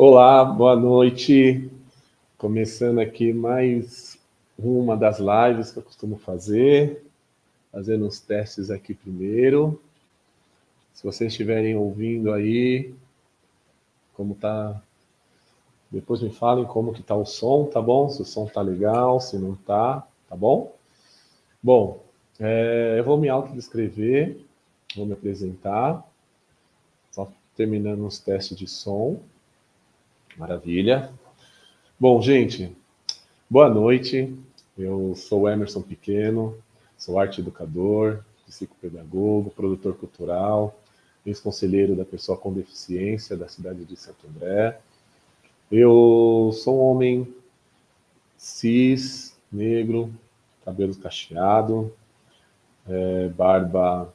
Olá, boa noite. Começando aqui mais uma das lives que eu costumo fazer, fazendo os testes aqui primeiro. Se vocês estiverem ouvindo aí, como tá, depois me falem como que tá o som, tá bom? Se o som tá legal, se não tá, tá bom? Bom, eu vou me autodescrever, vou me apresentar, só terminando os testes de som. Maravilha. Bom, gente, boa noite. Eu sou Emerson Pequeno, sou arte educador, psicopedagogo, produtor cultural, ex-conselheiro da pessoa com deficiência da cidade de Santo André. Eu sou um homem cis, negro, cabelo cacheado, barba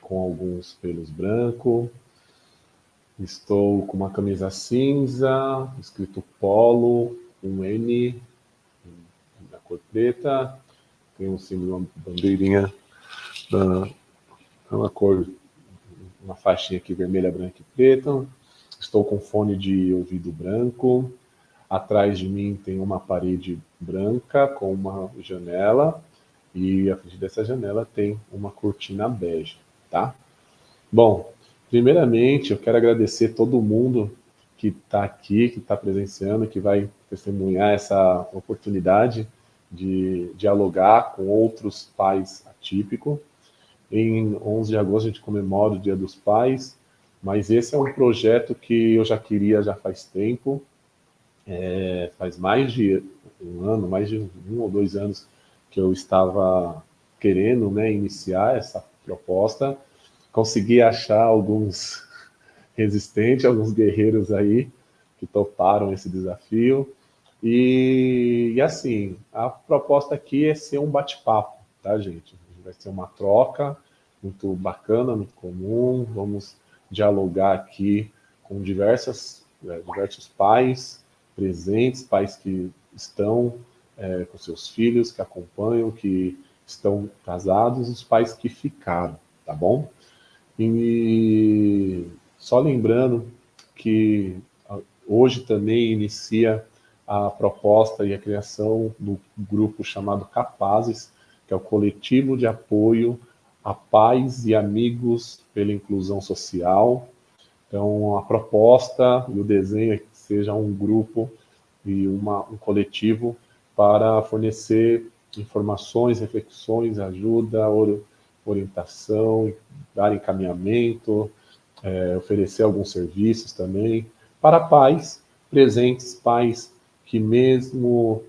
com alguns pelos brancos. Estou com uma camisa cinza, escrito Polo, um N da cor preta, tem um símbolo, uma bandeirinha uma cor, uma faixinha aqui vermelha, branca e preta. Estou com fone de ouvido branco. Atrás de mim tem uma parede branca com uma janela e à frente dessa janela tem uma cortina bege, tá? Bom, primeiramente eu quero agradecer todo mundo que está aqui, que está presenciando, que vai testemunhar essa oportunidade de dialogar com outros pais atípicos. Em 11 de agosto a gente comemora o Dia dos Pais, mas esse é um projeto que eu já queria já faz tempo, faz mais de um ano, mais de 1 ou 2 anos que eu estava querendo, né, iniciar essa proposta. Consegui achar alguns resistentes, alguns guerreiros aí que toparam esse desafio. E assim, a proposta aqui é ser um bate-papo, tá, gente? Vai ser uma troca muito bacana, muito comum. Vamos dialogar aqui com diversos pais presentes, pais que estão com seus filhos, que acompanham, que estão casados, os pais que ficaram, tá bom? E só lembrando que hoje também inicia a proposta e a criação do grupo chamado Capazes, que é o coletivo de apoio a pais e amigos pela inclusão social. Então, a proposta e o desenho é que seja um grupo e um coletivo para fornecer informações, reflexões, ajuda, orientação, dar encaminhamento, oferecer alguns serviços também para pais presentes, pais que mesmo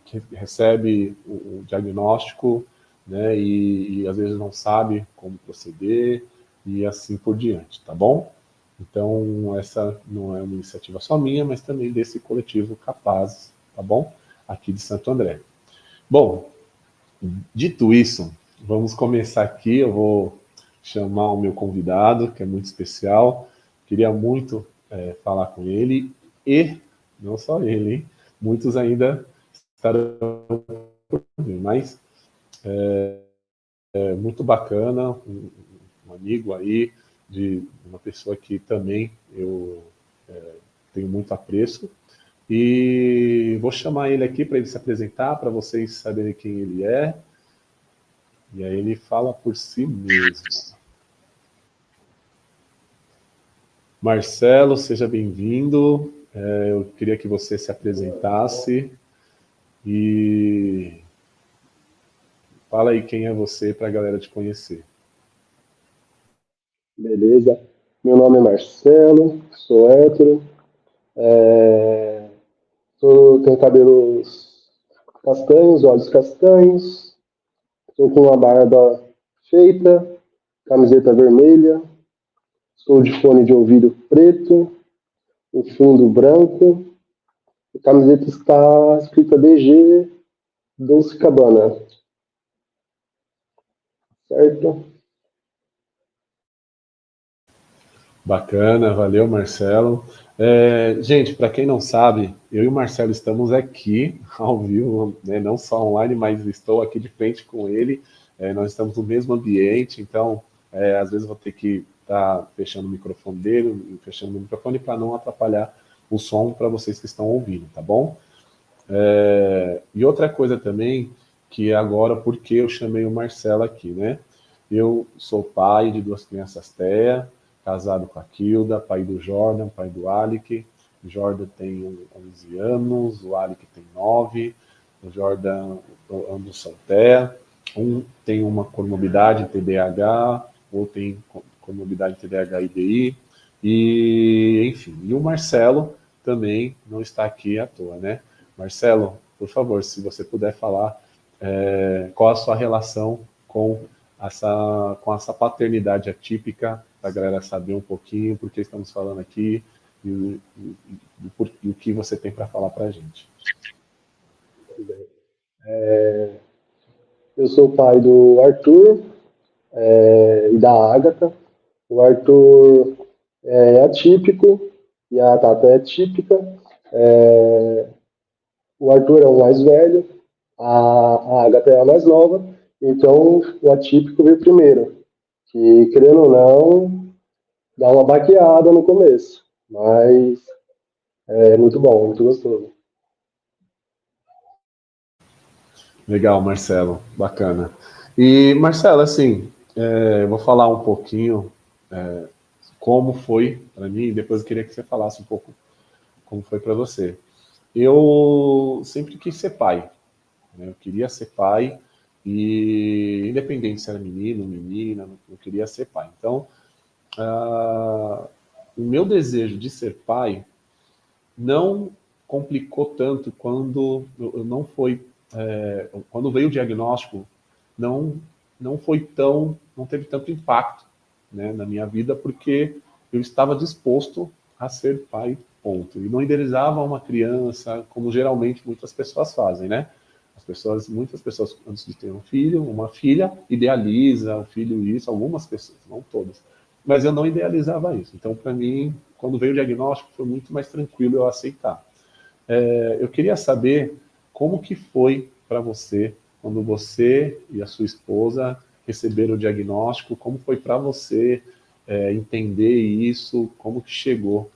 que recebe o diagnóstico, né, e às vezes não sabe como proceder e assim por diante, tá bom? Então, essa não é uma iniciativa só minha, mas também desse coletivo Capazes, tá bom? Aqui de Santo André. Bom, dito isso, vamos começar aqui. Eu vou chamar o meu convidado, que é muito especial. Queria muito falar com ele e não só ele, hein? Muitos ainda estarão por vir, mas é muito bacana, um amigo aí de uma pessoa que também eu tenho muito apreço. E vou chamar ele aqui para ele se apresentar, para vocês saberem quem ele é. E aí ele fala por si mesmo. Marcelo, seja bem-vindo. Eu queria que você se apresentasse e fala aí quem é você para a galera te conhecer. Beleza. Meu nome é Marcelo, sou hétero, tenho cabelos castanhos, olhos castanhos, estou com uma barba feita, camiseta vermelha, estou de fone de ouvido preto, o fundo branco, a camiseta está escrita DG Dolce Cabana, certo? Bacana, valeu, Marcelo. Gente, para quem não sabe, eu e o Marcelo estamos aqui ao vivo, né, não só online, mas estou aqui de frente com ele. Nós estamos no mesmo ambiente, então às vezes vou ter que estar fechando o microfone dele, fechando o microfone para não atrapalhar o som para vocês que estão ouvindo, tá bom? E outra coisa também, que agora, porque eu chamei o Marcelo aqui, né? Eu sou pai de 2 crianças TEA, casado com a Kilda, pai do Jordan, pai do Alec. O Jordan tem 11 anos, o Alec tem 9, o Jordan, ambos são TEA. Um tem uma comorbidade em TDAH, outro tem comorbidade em TDAH e DI, e enfim. E o Marcelo também não está aqui à toa, né? Marcelo, por favor, se você puder falar qual a sua relação com essa paternidade atípica, para a galera saber um pouquinho por que estamos falando aqui e o que você tem para falar para a gente. Eu sou o pai do Arthur e da Ágata. O Arthur é atípico e a Tata é típica. O Arthur é o mais velho, a Agatha é a mais nova, então o atípico veio primeiro, que, querendo ou não, dá uma baqueada no começo, mas é muito bom, muito gostoso. Legal, Marcelo, bacana. E, Marcelo, assim, vou falar um pouquinho como foi para mim, e depois eu queria que você falasse um pouco como foi para você. Eu sempre quis ser pai, né? Eu queria ser pai, e independente se era menino, menina, eu queria ser pai. Então, o meu desejo de ser pai não complicou tanto quando eu não foi, quando veio o diagnóstico, não foi tão, não teve tanto impacto, né, na minha vida, porque eu estava disposto a ser pai, ponto. E não idealizava uma criança, como geralmente muitas pessoas fazem, né? Muitas pessoas, antes de ter um filho, uma filha, idealiza o filho isso, algumas pessoas, não todas. Mas eu não idealizava isso. Então, para mim, quando veio o diagnóstico, foi muito mais tranquilo eu aceitar. Eu queria saber como que foi para você, quando você e a sua esposa receberam o diagnóstico, como foi para você entender isso, como que chegou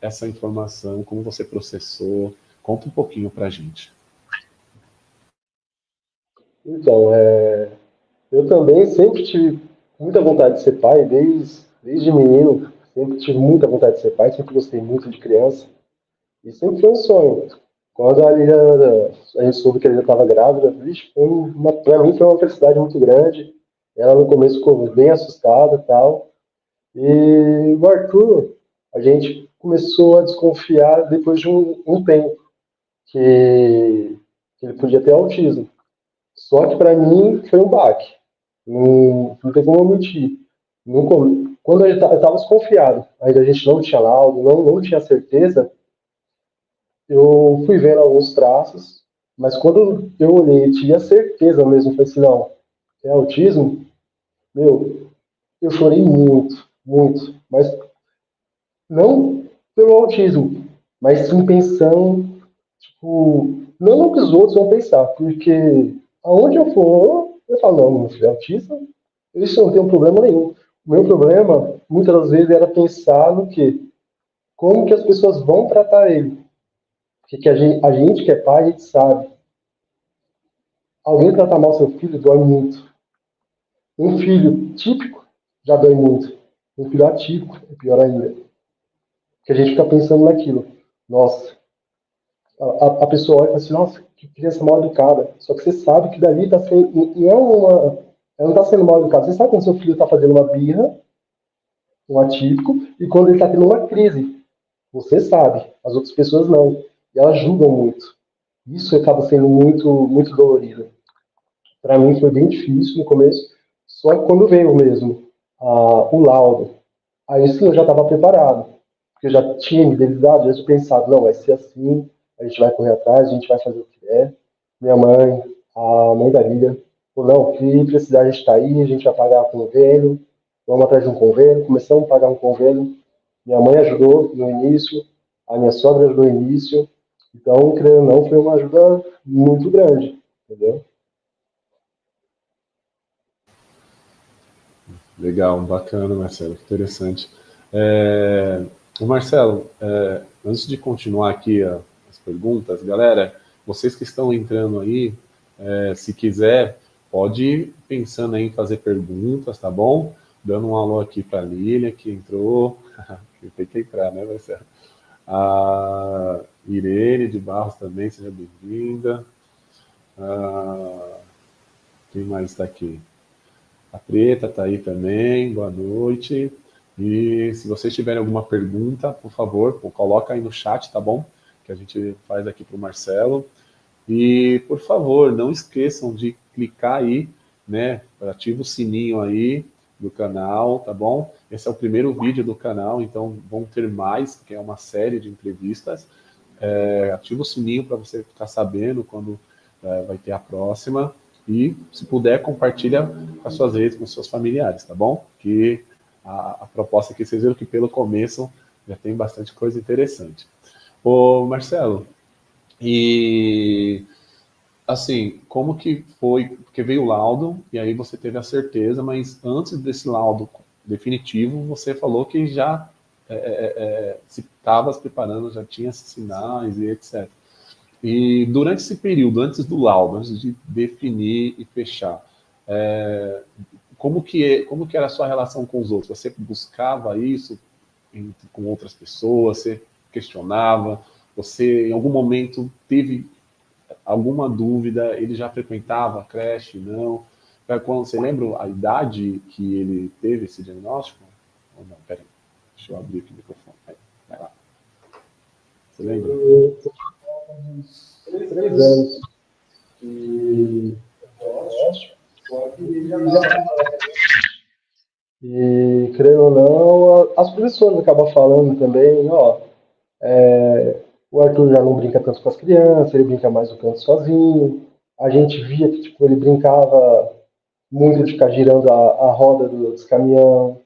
essa informação, como você processou. Conta um pouquinho para a gente. Então, eu também sempre tive muita vontade de ser pai, desde menino, sempre tive muita vontade de ser pai, sempre gostei muito de criança, e sempre foi um sonho. Quando a gente soube que ela já estava grávida, para mim foi uma felicidade muito grande. Ela no começo ficou bem assustada e tal. E o Arthur, a gente começou a desconfiar depois de um tempo que ele podia ter autismo. Só que para mim foi um baque. Não tem como eu mentir. Quando eu estava desconfiado, ainda a gente não tinha laudo, não tinha certeza, eu fui vendo alguns traços, mas quando eu olhei e tinha certeza mesmo, falei assim, não, é autismo, meu, eu chorei muito, muito, mas não pelo autismo, mas sim pensando, tipo, não no que os outros vão pensar, porque aonde eu for, eu falo, não, meu filho é autista, isso não tem um problema nenhum. O meu problema, muitas das vezes, era pensar no quê? Como que as pessoas vão tratar ele. Porque que a gente que é pai, a gente sabe. Alguém tratar mal seu filho dói muito. Um filho típico já dói muito. Um filho atípico é pior ainda. Porque a gente fica pensando naquilo. Nossa, a pessoa olha e fala assim, nossa, que criança mal educada. Só que você sabe que dali está sendo. Não é uma. Ela não está sendo mal educada. Você sabe quando seu filho está fazendo uma birra, um atípico, e quando ele está tendo uma crise. Você sabe, as outras pessoas não. E elas julgam muito. Isso acaba sendo muito, muito dolorido. Para mim foi bem difícil no começo, só que quando veio mesmo o laudo, aí sim eu já estava preparado, porque eu já tinha me idealizado, já tinha pensado, não, vai ser assim, a gente vai correr atrás, a gente vai fazer o que é. Minha mãe, a mãe da Lilia, falou, não, que precisar a gente está aí, a gente vai pagar convênio, vamos atrás de um convênio, começamos a pagar um convênio, minha mãe ajudou no início, a minha sogra ajudou no início, então, creio ou não, foi uma ajuda muito grande, entendeu? Legal, bacana, Marcelo, que interessante. O Marcelo, antes de continuar aqui as perguntas, galera, vocês que estão entrando aí, se quiser, pode ir pensando aí em fazer perguntas, tá bom? Dando um alô aqui para a Lília, que entrou. Tem que entrar, né, Marcelo? A Irene de Barros também, seja bem-vinda. Quem mais está aqui? A Preta está aí também, boa noite. E se vocês tiverem alguma pergunta, por favor, coloca aí no chat, tá bom? Que a gente faz aqui para o Marcelo. E, por favor, não esqueçam de clicar aí, né? Ativa o sininho aí do canal, tá bom? Esse é o primeiro vídeo do canal, então vão ter mais, que é uma série de entrevistas. Ativa o sininho para você ficar sabendo quando vai ter a próxima. E, se puder, compartilha com as suas redes, com os seus familiares, tá bom? Que a proposta aqui, vocês viram que pelo começo já tem bastante coisa interessante. Ô, Marcelo, e assim, como que foi? Porque veio o laudo e aí você teve a certeza, mas antes desse laudo definitivo, você falou que já se estava se preparando, já tinha esses sinais e etc. E durante esse período, antes do laudo, antes de definir e fechar, como que era a sua relação com os outros? Você buscava isso com outras pessoas? Você questionava? Você, em algum momento, teve alguma dúvida? Ele já frequentava a creche? Não? Quando, você lembra a idade que ele teve esse diagnóstico? Ou não? Peraí, deixa eu abrir aqui o microfone. Vai lá. Você lembra? 3 anos. E creio ou não, as professoras acabam falando também, ó, o Arthur já não brinca tanto com as crianças, ele brinca mais no canto sozinho. A gente via que tipo, ele brincava muito de ficar girando a roda dos caminhão,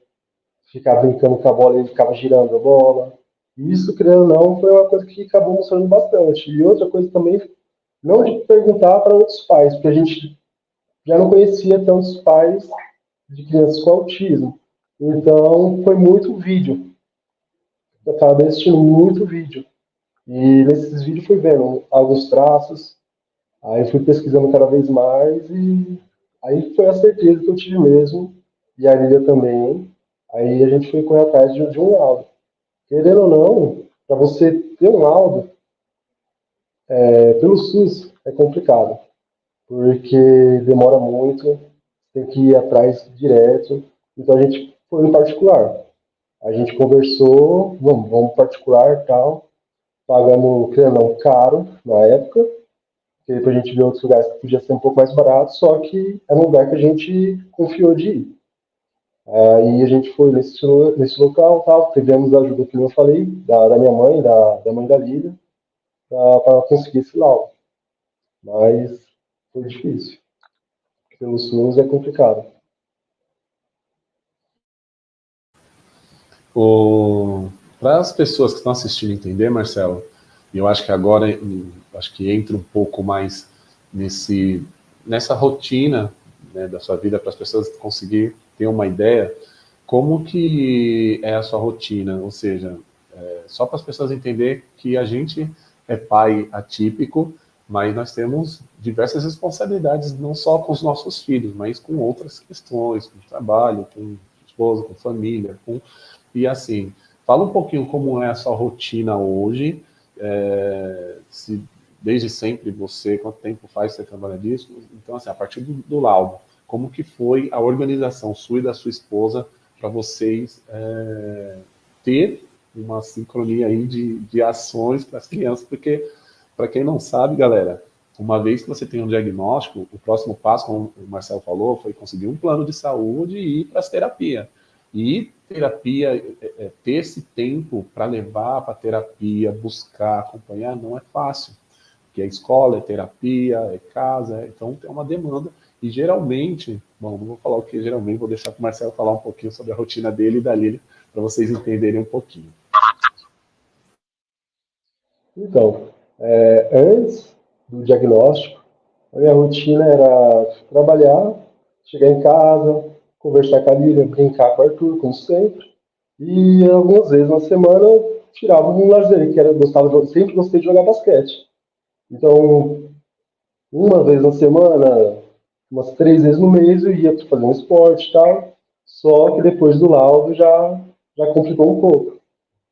ficar brincando com a bola, ele ficava girando a bola. E isso, creio ou não, foi uma coisa que acabou mostrando bastante. E outra coisa também, não de perguntar para outros pais, porque a gente já não conhecia tantos pais de crianças com autismo. Então, foi muito vídeo. Eu estava assistindo muito vídeo. E nesses vídeos fui vendo alguns traços, aí fui pesquisando cada vez mais e aí foi a certeza que eu tive mesmo, e a Lília também. Aí a gente foi correr atrás de um laudo. Querendo ou não, para você ter um laudo, pelo SUS é complicado, porque demora muito, tem que ir atrás direto. Então a gente foi no particular. A gente conversou, vamos particular e tal. Pagamos, creio não, caro na época, porque depois a gente viu outros lugares que podia ser um pouco mais barato, só que era um lugar que a gente confiou de ir. Aí a gente foi nesse local, tal, tivemos a ajuda, que eu falei, da minha mãe, da mãe da Lília, para conseguir esse laudo. Mas foi difícil. Pelo SUS é complicado. Para as pessoas que estão assistindo entender, Marcelo, eu acho que agora acho que entra um pouco mais nessa rotina, né, da sua vida, para as pessoas conseguirem ter uma ideia como que é a sua rotina, ou seja, só para as pessoas entenderem que a gente é pai atípico, mas nós temos diversas responsabilidades, não só com os nossos filhos, mas com outras questões, com trabalho, com esposa, com família, e assim, fala um pouquinho como é a sua rotina hoje, se desde sempre você, quanto tempo faz você trabalha disso? Então, assim, a partir do laudo, como que foi a organização sua e da sua esposa para vocês ter uma sincronia aí de ações para as crianças? Porque, para quem não sabe, galera, uma vez que você tem um diagnóstico, o próximo passo, como o Marcelo falou, foi conseguir um plano de saúde e ir para as terapias. E terapia, ter esse tempo para levar para terapia, buscar, acompanhar, não é fácil. Porque é escola, é terapia, é casa, então tem uma demanda. E geralmente, bom, não vou falar o que geralmente, vou deixar para o Marcelo falar um pouquinho sobre a rotina dele e da Lília, para vocês entenderem um pouquinho. Então, antes do diagnóstico, a minha rotina era trabalhar, chegar em casa, conversar com a Lília, brincar com o Arthur, como sempre. E algumas vezes na semana eu tirava um lazer, que era, sempre gostei de jogar basquete. Então, uma vez na semana, umas 3 vezes no mês, eu ia fazer um esporte e tal. Só que depois do laudo já complicou um pouco.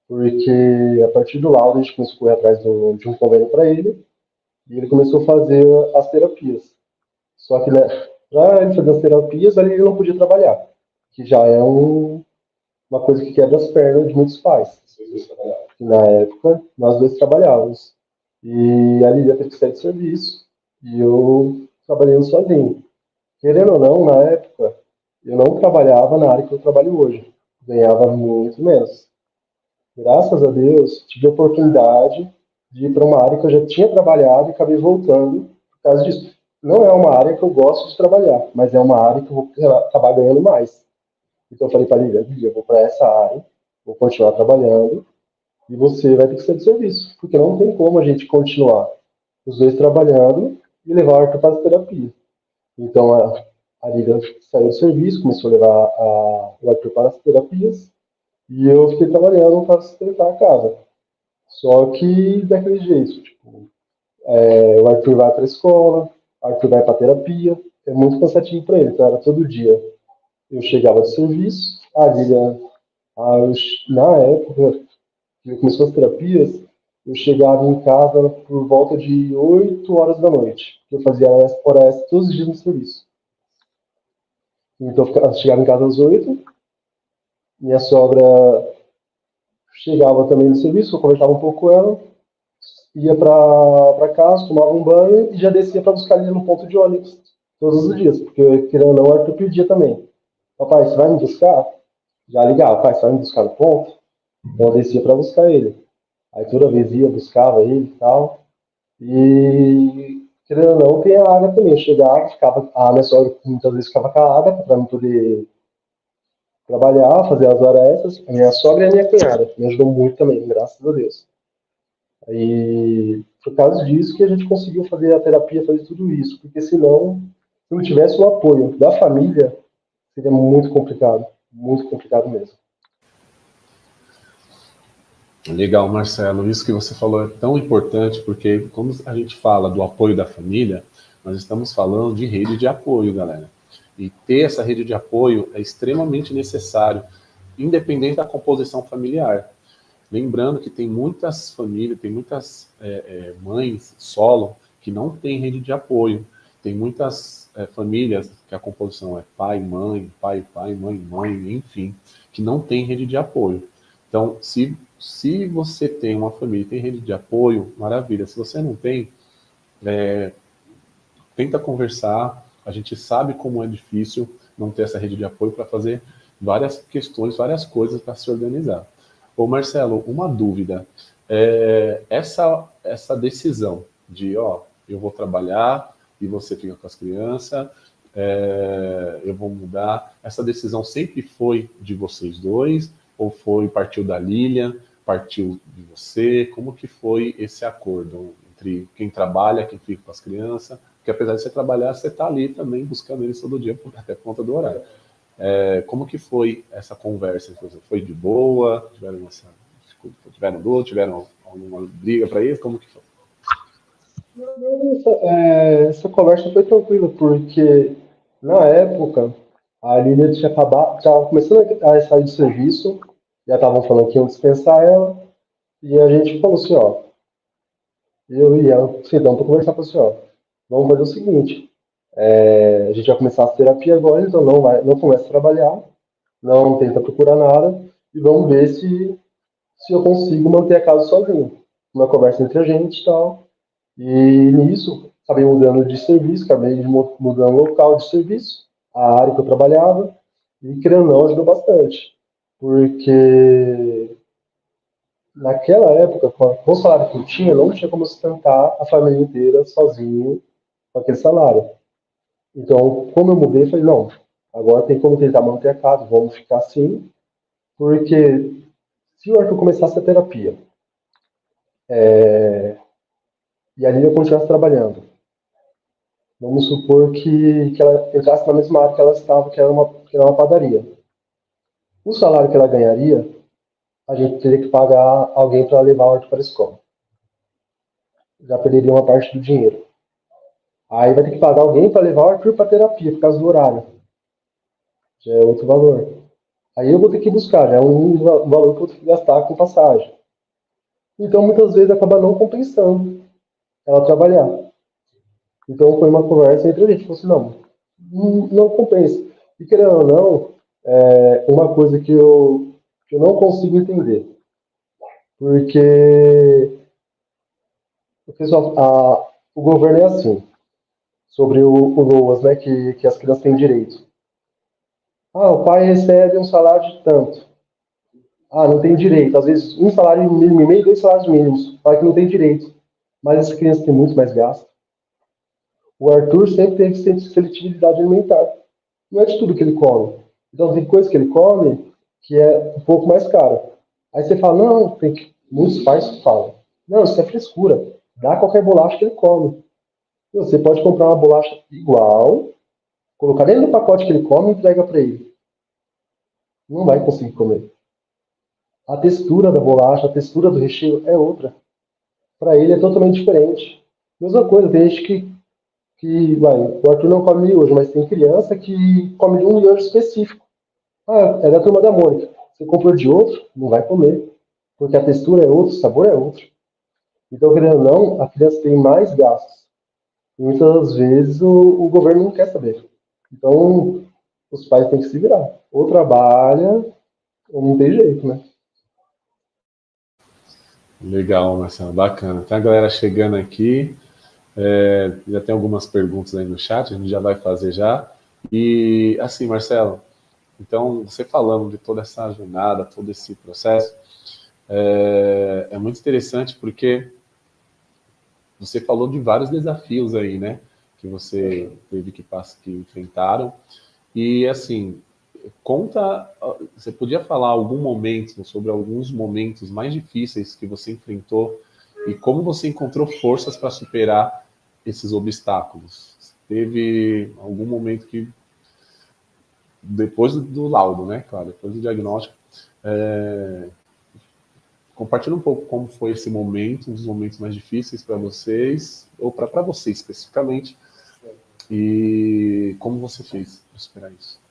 Porque a partir do laudo a gente começou a correr atrás de um convênio para ele. E ele começou a fazer as terapias. Só que, né, para ele fazer as terapias, ali ele não podia trabalhar. Que já é uma coisa que quebra as pernas de muitos pais. Na época, nós dois trabalhávamos. E a Lilia teve que sair de serviço. E eu trabalhando sozinho. Querendo ou não, na época, eu não trabalhava na área que eu trabalho hoje. Ganhava muito menos. Graças a Deus, tive a oportunidade de ir para uma área que eu já tinha trabalhado e acabei voltando por causa disso. Não é uma área que eu gosto de trabalhar, mas é uma área que eu vou acabar ganhando mais. Então eu falei para a Lívia, eu vou para essa área, vou continuar trabalhando e você vai ter que sair do serviço, porque não tem como a gente continuar os dois trabalhando e levar o Arthur para as terapias. Então a Lívia saiu do serviço, começou a levar o Arthur para as terapias e eu fiquei trabalhando para sustentar a casa. Só que daquele jeito, tipo, o Arthur vai para a escola, o Arthur vai para a terapia, é muito cansativo para ele, então era todo dia. Eu chegava do serviço, a Lívia, na época que eu começou as terapias, eu chegava em casa por volta de 8 horas da noite, que eu fazia hora extra todos os dias no serviço. Então eu chegava em casa às 8, minha sogra chegava também no serviço, eu conversava um pouco com ela, ia para casa, tomava um banho e já descia para buscar ele no ponto de ônibus todos os dias, porque querendo ou não, o Arthur pedia também. Papai, você vai me buscar? Já ligava, pai, você vai me buscar no ponto? Então eu descia para buscar ele. Aí toda vez ia, buscava ele e tal. E querendo ou não, tem a água também. Eu chegava, ficava, a minha sogra muitas vezes ficava com a água para não poder trabalhar, fazer as horas extras. A minha sogra e a minha cunhada me ajudou muito também, graças a Deus. Aí, por causa disso que a gente conseguiu fazer a terapia, fazer tudo isso, porque senão, se não tivesse o apoio da família, seria muito complicado mesmo. Legal, Marcelo. Isso que você falou é tão importante, porque quando a gente fala do apoio da família, nós estamos falando de rede de apoio, galera. E ter essa rede de apoio é extremamente necessário, independente da composição familiar. Lembrando que tem muitas famílias, tem muitas mães solo que não têm rede de apoio. Tem muitas famílias que a composição é pai, pai, mãe, mãe, enfim, que não tem rede de apoio. Então, se você tem uma família e tem rede de apoio, maravilha. Se você não tem, tenta conversar. A gente sabe como é difícil não ter essa rede de apoio para fazer várias questões, várias coisas para se organizar. Ô Marcelo, uma dúvida. Essa decisão de, eu vou trabalhar e você fica com as crianças, eu vou mudar, essa decisão sempre foi de vocês dois? Ou partiu da Lilian, partiu de você? Como que foi esse acordo entre quem trabalha, quem fica com as crianças? Porque apesar de você trabalhar, você está ali também buscando eles todo dia, até por conta do horário. Como que foi essa conversa? Foi de boa? Tiveram alguma briga para isso? Como que foi? Essa conversa foi tranquila, porque na época a Lília tinha acabado, estava começando a sair do serviço, já estavam falando que iam dispensar ela, e a gente falou assim, eu e ela sentamos para conversar com a senhora. Vamos fazer o seguinte, a gente vai começar a terapia agora, então não começa a trabalhar, não tenta procurar nada, e vamos ver se eu consigo manter a casa sozinho. Uma conversa entre a gente e tal. E nisso, acabei mudando de serviço, acabei mudando o local de serviço, a área que eu trabalhava, e querendo ou não, ajudou bastante. Porque naquela época, com o salário que eu tinha, não tinha como sustentar a família inteira sozinho com aquele salário. Então, como eu mudei, eu falei, não, agora tem como tentar manter a casa, vamos ficar assim, porque se o Arthur começasse a terapia, e a Lívia continuasse trabalhando, vamos supor que ela entrasse na mesma área que ela estava, que era que era uma padaria. O salário que ela ganharia, a gente teria que pagar alguém para levar o Arthur para a escola. Já perderia uma parte do dinheiro. Aí vai ter que pagar alguém para levar o Arthur para terapia, por causa do horário. Já é outro valor. Aí eu vou ter que buscar, já é um valor que eu vou ter que gastar com passagem. Então, muitas vezes, acaba não compensando ela trabalhar. Então, foi uma conversa entre a gente. Falou assim, não compensa. E, querendo ou não, uma coisa que eu não consigo entender. Porque o pessoal, o governo é assim, sobre o LOAS, né, que as crianças têm direito. O pai recebe um salário de tanto. Não tem direito. Às vezes, um salário mínimo e meio, 2 salários mínimos. Fala que não tem direito. Mas as crianças têm muito mais gasto. O Arthur sempre teve seletividade alimentar. Não é de tudo que ele come. Então, tem coisa que ele come que é um pouco mais cara. Aí você fala, não, muitos pais falam, não, isso é frescura. Dá qualquer bolacha que ele come. Você pode comprar uma bolacha igual, colocar dentro do pacote que ele come e entrega para ele. Não vai conseguir comer. A textura da bolacha, a textura do recheio é outra. Para ele é totalmente diferente. Mesma coisa, tem gente o Arthur não come miojo, mas tem criança que come de um miojo específico. É da turma da Mônica. Você comprou de outro, não vai comer. Porque a textura é outra, o sabor é outro. Então, querendo ou não, a criança tem mais gastos. E muitas vezes o governo não quer saber. Então, os pais têm que se virar. Ou trabalha, ou não tem jeito, né? Legal, Marcelo, bacana. Tem a galera chegando aqui, já tem algumas perguntas aí no chat, a gente já vai fazer já. E, assim, Marcelo, então, você falando de toda essa jornada, todo esse processo, é muito interessante porque você falou de vários desafios aí, né? Que você teve que enfrentaram. E, assim, você podia falar sobre alguns momentos mais difíceis que você enfrentou e como você encontrou forças para superar esses obstáculos? Teve algum momento que, depois do laudo, né, claro, depois do diagnóstico, compartilha um pouco como foi esse momento, um dos momentos mais difíceis para vocês, ou para você especificamente, e como você fez para superar isso?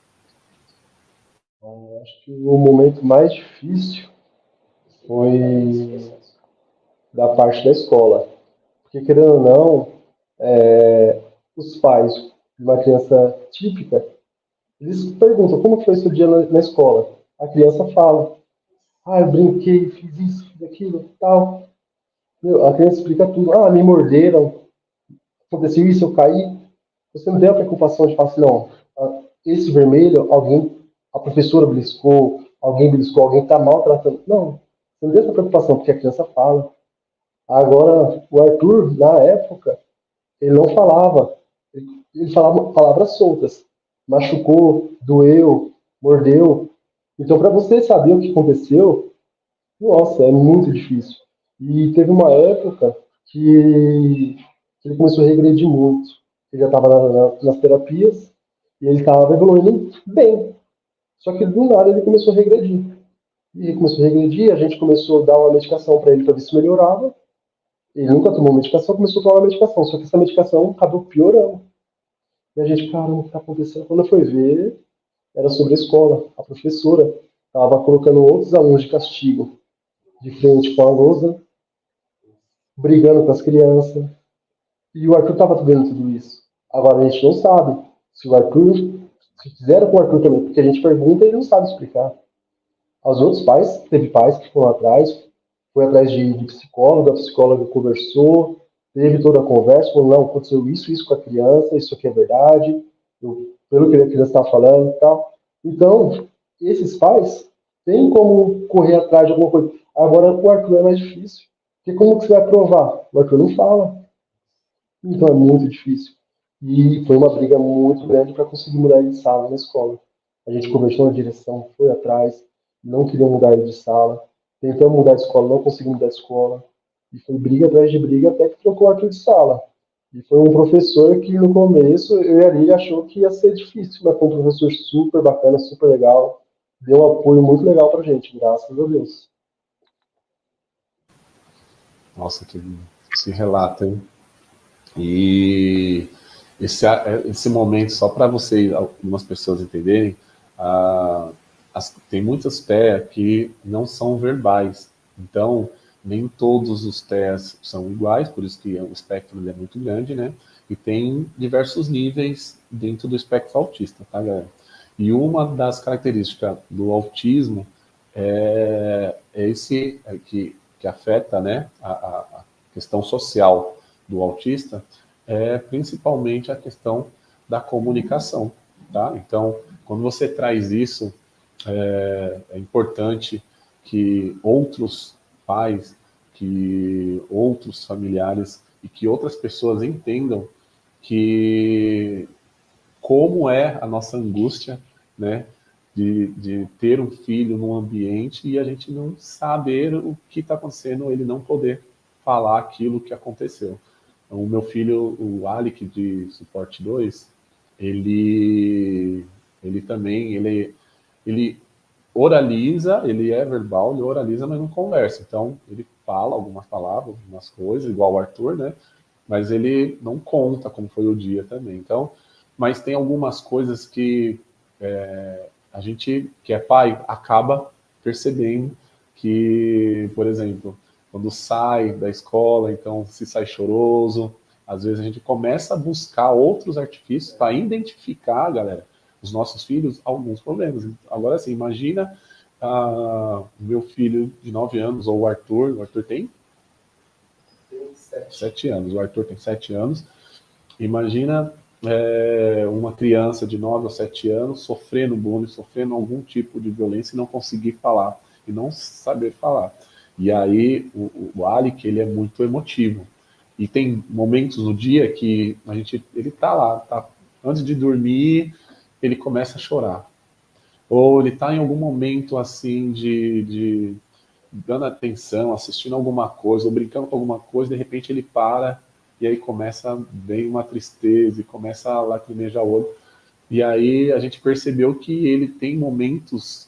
Acho que o momento mais difícil foi da parte da escola. Porque, querendo ou não, os pais de uma criança típica, eles perguntam como foi seu dia na escola. A criança fala, eu brinquei, fiz isso, fiz aquilo, tal. A criança explica tudo. Me morderam, aconteceu isso, eu caí. Você não tem a preocupação de falar assim, não, esse vermelho, a professora beliscou, alguém está maltratando. Não, você não tem essa preocupação, porque a criança fala. Agora, o Arthur, na época, ele não falava. Ele falava palavras soltas. Machucou, doeu, mordeu. Então, para você saber o que aconteceu, nossa, é muito difícil. E teve uma época que ele começou a regredir muito. Ele já estava nas terapias e ele estava evoluindo bem. Só que do nada ele começou a regredir. E ele começou a regredir, a gente começou a dar uma medicação para ele para ver se melhorava. Ele nunca tomou medicação, começou a tomar medicação. Só que essa medicação acabou piorando. E a gente, caramba, o que está acontecendo? Quando eu fui ver, era sobre a escola. A professora estava colocando outros alunos de castigo de frente com a lousa, brigando com as crianças. E o Arthur estava vendo tudo isso. Agora a gente não sabe se o Arthur, se fizeram com o Arthur também, porque a gente pergunta e ele não sabe explicar. Aos outros pais, teve pais que foram atrás, foi atrás de psicólogo, a psicóloga conversou, teve toda a conversa, falou, não, aconteceu isso com a criança, isso aqui é verdade, pelo que a criança estava falando e tal. Então, esses pais têm como correr atrás de alguma coisa. Agora, o Arthur é mais difícil. Porque como que você vai provar? O Arthur não fala. Então, é muito difícil. E foi uma briga muito grande para conseguir mudar ele de sala na escola. A gente conversou na direção, foi atrás, não queria mudar ele de sala. Tentamos mudar de escola, não conseguimos mudar de escola. E foi briga atrás de briga até que trocou o Arthur de sala. E foi um professor que no começo eu e a Lili achou que ia ser difícil, mas foi um professor super bacana, super legal, deu um apoio muito legal pra gente, graças a Deus. Nossa, que relato, hein? E esse momento, só para você, algumas pessoas entenderem, tem muitos TEA que não são verbais. Então, nem todos os TEAs são iguais, por isso que o espectro é muito grande, né? E tem diversos níveis dentro do espectro autista, tá, galera? E uma das características do autismo é esse que afeta, né, a questão social do autista, é principalmente a questão da comunicação, tá? Então, quando você traz isso, é importante que outros pais, que outros familiares e que outras pessoas entendam que como é a nossa angústia, né, de ter um filho num ambiente e a gente não saber o que está acontecendo, ele não poder falar aquilo que aconteceu. Então, o meu filho, o Alec, de suporte 2, ele, ele também, ele oraliza, ele é verbal, ele oraliza, mas não conversa. Então, ele fala algumas palavras, algumas coisas, igual o Arthur, né? Mas ele não conta como foi o dia também. Então, mas tem algumas coisas que a gente, que é pai, acaba percebendo que, por exemplo, quando sai da escola, então se sai choroso, às vezes a gente começa a buscar outros artifícios para identificar, galera, os nossos filhos, alguns problemas. Agora, assim, imagina o meu filho de 9 anos, ou o Arthur tem 7 anos, o Arthur tem 7 anos, imagina uma criança de 9 ou 7 anos sofrendo bullying, sofrendo algum tipo de violência e não conseguir falar, e não saber falar. E aí o Alec, ele é muito emotivo. E tem momentos no dia que ele tá lá, tá, antes de dormir, ele começa a chorar. Ou ele tá em algum momento assim de dando atenção, assistindo alguma coisa, ou brincando com alguma coisa, de repente ele para e aí começa bem uma tristeza e começa a lacrimejar o olho. E aí a gente percebeu que ele tem momentos,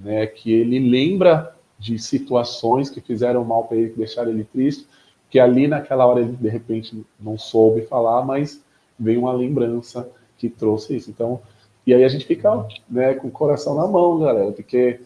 né, que ele lembra de situações que fizeram mal para ele, que deixaram ele triste, que ali naquela hora ele de repente não soube falar, mas veio uma lembrança que trouxe isso. Então, e aí a gente fica, né, com o coração na mão, galera, porque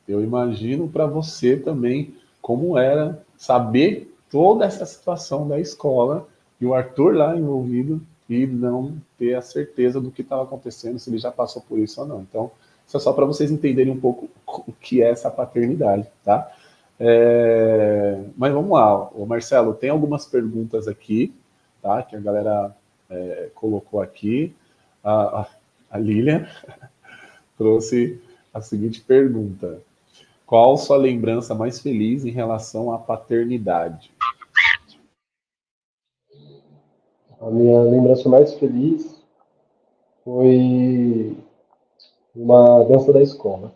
eu imagino para você também como era saber toda essa situação da escola e o Arthur lá envolvido e não ter a certeza do que estava acontecendo, se ele já passou por isso ou não. Então, isso é só para vocês entenderem um pouco o que é essa paternidade, tá? Mas vamos lá, o Marcelo, tem algumas perguntas aqui, tá? Que a galera colocou aqui. A, a, a Lilian trouxe a seguinte pergunta: qual sua lembrança mais feliz em relação à paternidade? A minha lembrança mais feliz foi uma dança da escola,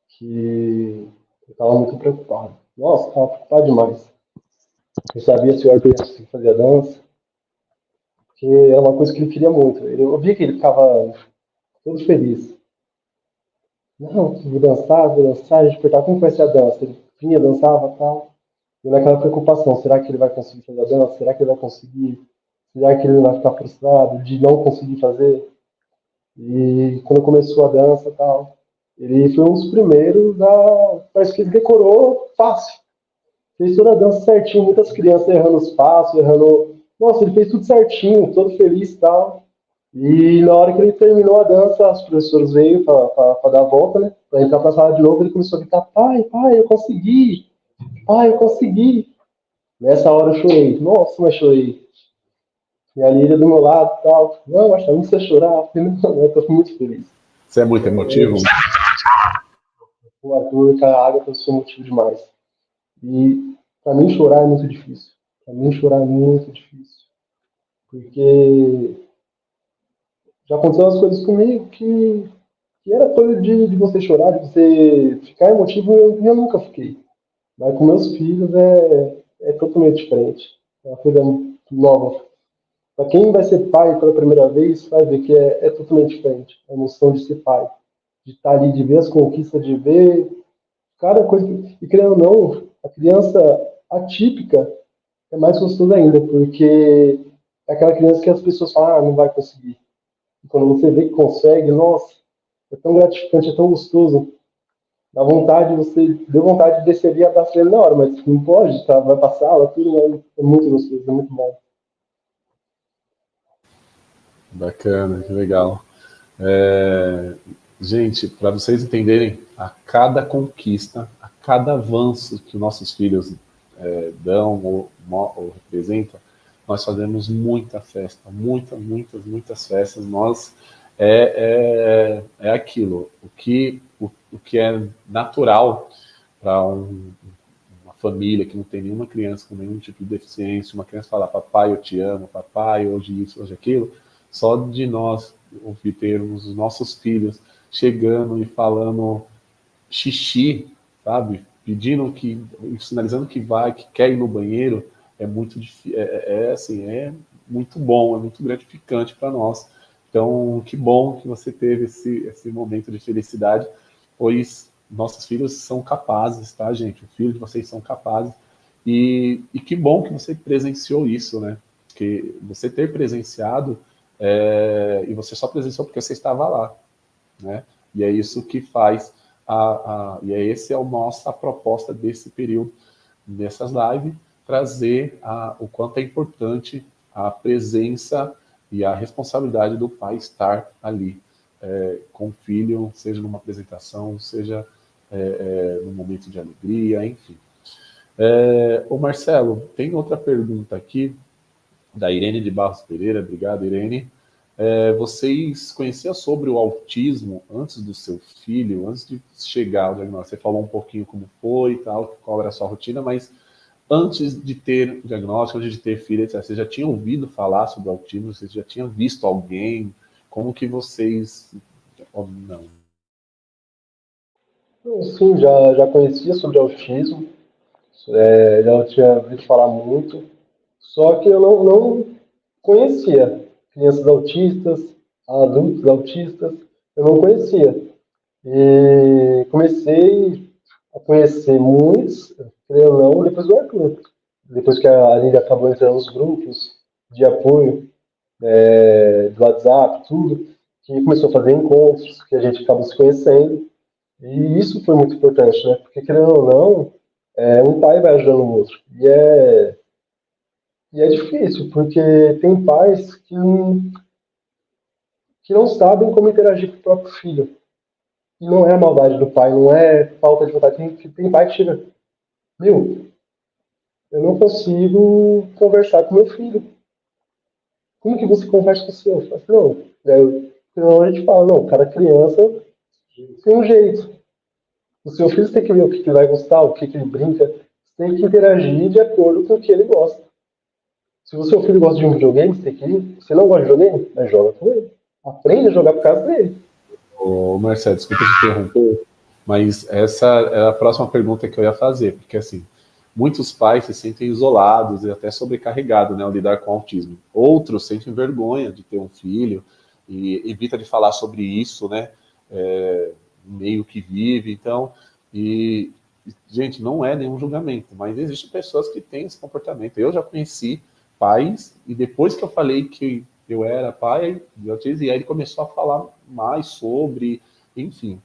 que eu estava muito preocupado. Nossa, estava preocupado demais. Eu sabia se o Arthur ia conseguir fazer a dança, porque era uma coisa que ele queria muito. Eu via que ele ficava todo feliz. Não, vou dançar, a gente perguntava como vai ser a dança. Ele vinha, dançava e tal. E naquela preocupação, será que ele vai conseguir fazer a dança? Será que ele vai conseguir? Será que ele vai ficar frustrado de não conseguir fazer? E quando começou a dança e tal, ele foi um dos primeiros a. Parece que ele decorou fácil. Fez toda a dança certinho, muitas crianças errando os passos, errando. Nossa, ele fez tudo certinho, todo feliz e tal. E na hora que ele terminou a dança, os professores veio para dar a volta, né? Para entrar para a sala de novo, ele começou a gritar: pai, pai, eu consegui! Pai, eu consegui! Nessa hora eu chorei. Nossa, mas chorei. E a Lília do meu lado e tal. Não, acho que não precisa chorar. Eu falei, não, eu tô muito feliz. Você é muito emotivo? O Arthur com a Agatha eu sou motivo demais. E para mim chorar é muito difícil. Para mim chorar é muito difícil. Porque já aconteceram as coisas comigo que era coisa de você chorar, de você ficar emotivo, e eu nunca fiquei. Mas com meus filhos é totalmente diferente. É uma coisa nova. Para quem vai ser pai pela primeira vez, vai ver que é totalmente diferente. A emoção de ser pai, de estar ali, de ver as conquistas, de ver cada coisa. E querendo ou não, a criança atípica é mais gostoso ainda, porque é aquela criança que as pessoas falam, ah, não vai conseguir. E quando você vê que consegue, nossa, é tão gratificante, é tão gostoso. Dá vontade, você deu vontade de descer ali e abraçar ele na hora, mas não pode, tá? Vai passar aula, tudo é muito gostoso, é muito bom. Bacana, que legal. É, gente, para vocês entenderem, a cada conquista, a cada avanço que nossos filhos dão ou representam, nós fazemos muita festa, muitas festas. Nós é aquilo, o que é natural para uma família que não tem nenhuma criança com nenhum tipo de deficiência, uma criança falar, papai, eu te amo, papai, hoje isso, hoje aquilo, só de nós ouvir termos os nossos filhos chegando e falando xixi, sabe? Pedindo que, sinalizando que vai, que quer ir no banheiro, é muito difícil, assim, é muito bom, é muito gratificante para nós. Então, que bom que você teve esse momento de felicidade, pois nossos filhos são capazes, tá, gente? Os filhos de vocês são capazes. E que bom que você presenciou isso, né? Que você ter presenciado, e você só presenciou porque você estava lá, né? E é isso que faz e é esse é a nossa proposta desse período, dessas lives, trazer o quanto é importante a presença e a responsabilidade do pai estar ali com o filho, seja numa apresentação, seja num momento de alegria, enfim. Ô Marcelo, tem outra pergunta aqui da Irene de Barros Pereira. Obrigado, Irene. Vocês conheciam sobre o autismo antes do seu filho, antes de chegar ao diagnóstico? Você falou um pouquinho como foi e tal, qual era a sua rotina, mas antes de ter o diagnóstico, antes de ter filho, etc., você já tinha ouvido falar sobre o autismo? Você já tinha visto alguém? Como que vocês... Oh, não. Sim, já conhecia sobre autismo, já tinha ouvido falar muito, só que eu não conhecia crianças autistas, adultos autistas, eu não conhecia. E comecei a conhecer muitos, creio ou não, depois do Arthur. Depois que a Lídia acabou entrando nos grupos de apoio, do WhatsApp, tudo, que começou a fazer encontros, que a gente acabou se conhecendo. E isso foi muito importante, né? Porque, querendo ou não, um pai vai ajudando o outro. E é difícil, porque tem pais que não sabem como interagir com o próprio filho. E não é a maldade do pai, não é falta de vontade. Tem pai que chega, meu, eu não consigo conversar com meu filho. Como que você conversa com o seu? Eu falo, não, então a gente fala, não, cada criança tem um jeito. O seu filho tem que ver o que ele vai gostar, o que ele brinca. Você tem que interagir de acordo com o que ele gosta. Se o seu filho gosta de um videogame, você tem que ir. Você não gosta de videogame? Mas joga com ele. Aprende a jogar por causa dele. Ô, Marcelo, desculpa te interromper, mas essa é a próxima pergunta que eu ia fazer, porque assim, muitos pais se sentem isolados e até sobrecarregados, né, ao lidar com o autismo. Outros sentem vergonha de ter um filho e evita de falar sobre isso, né, meio que vive, então, e, gente, não é nenhum julgamento, mas existem pessoas que têm esse comportamento. Eu já conheci pais, e depois que eu falei que eu era pai de autismo, e aí ele começou a falar mais sobre, enfim.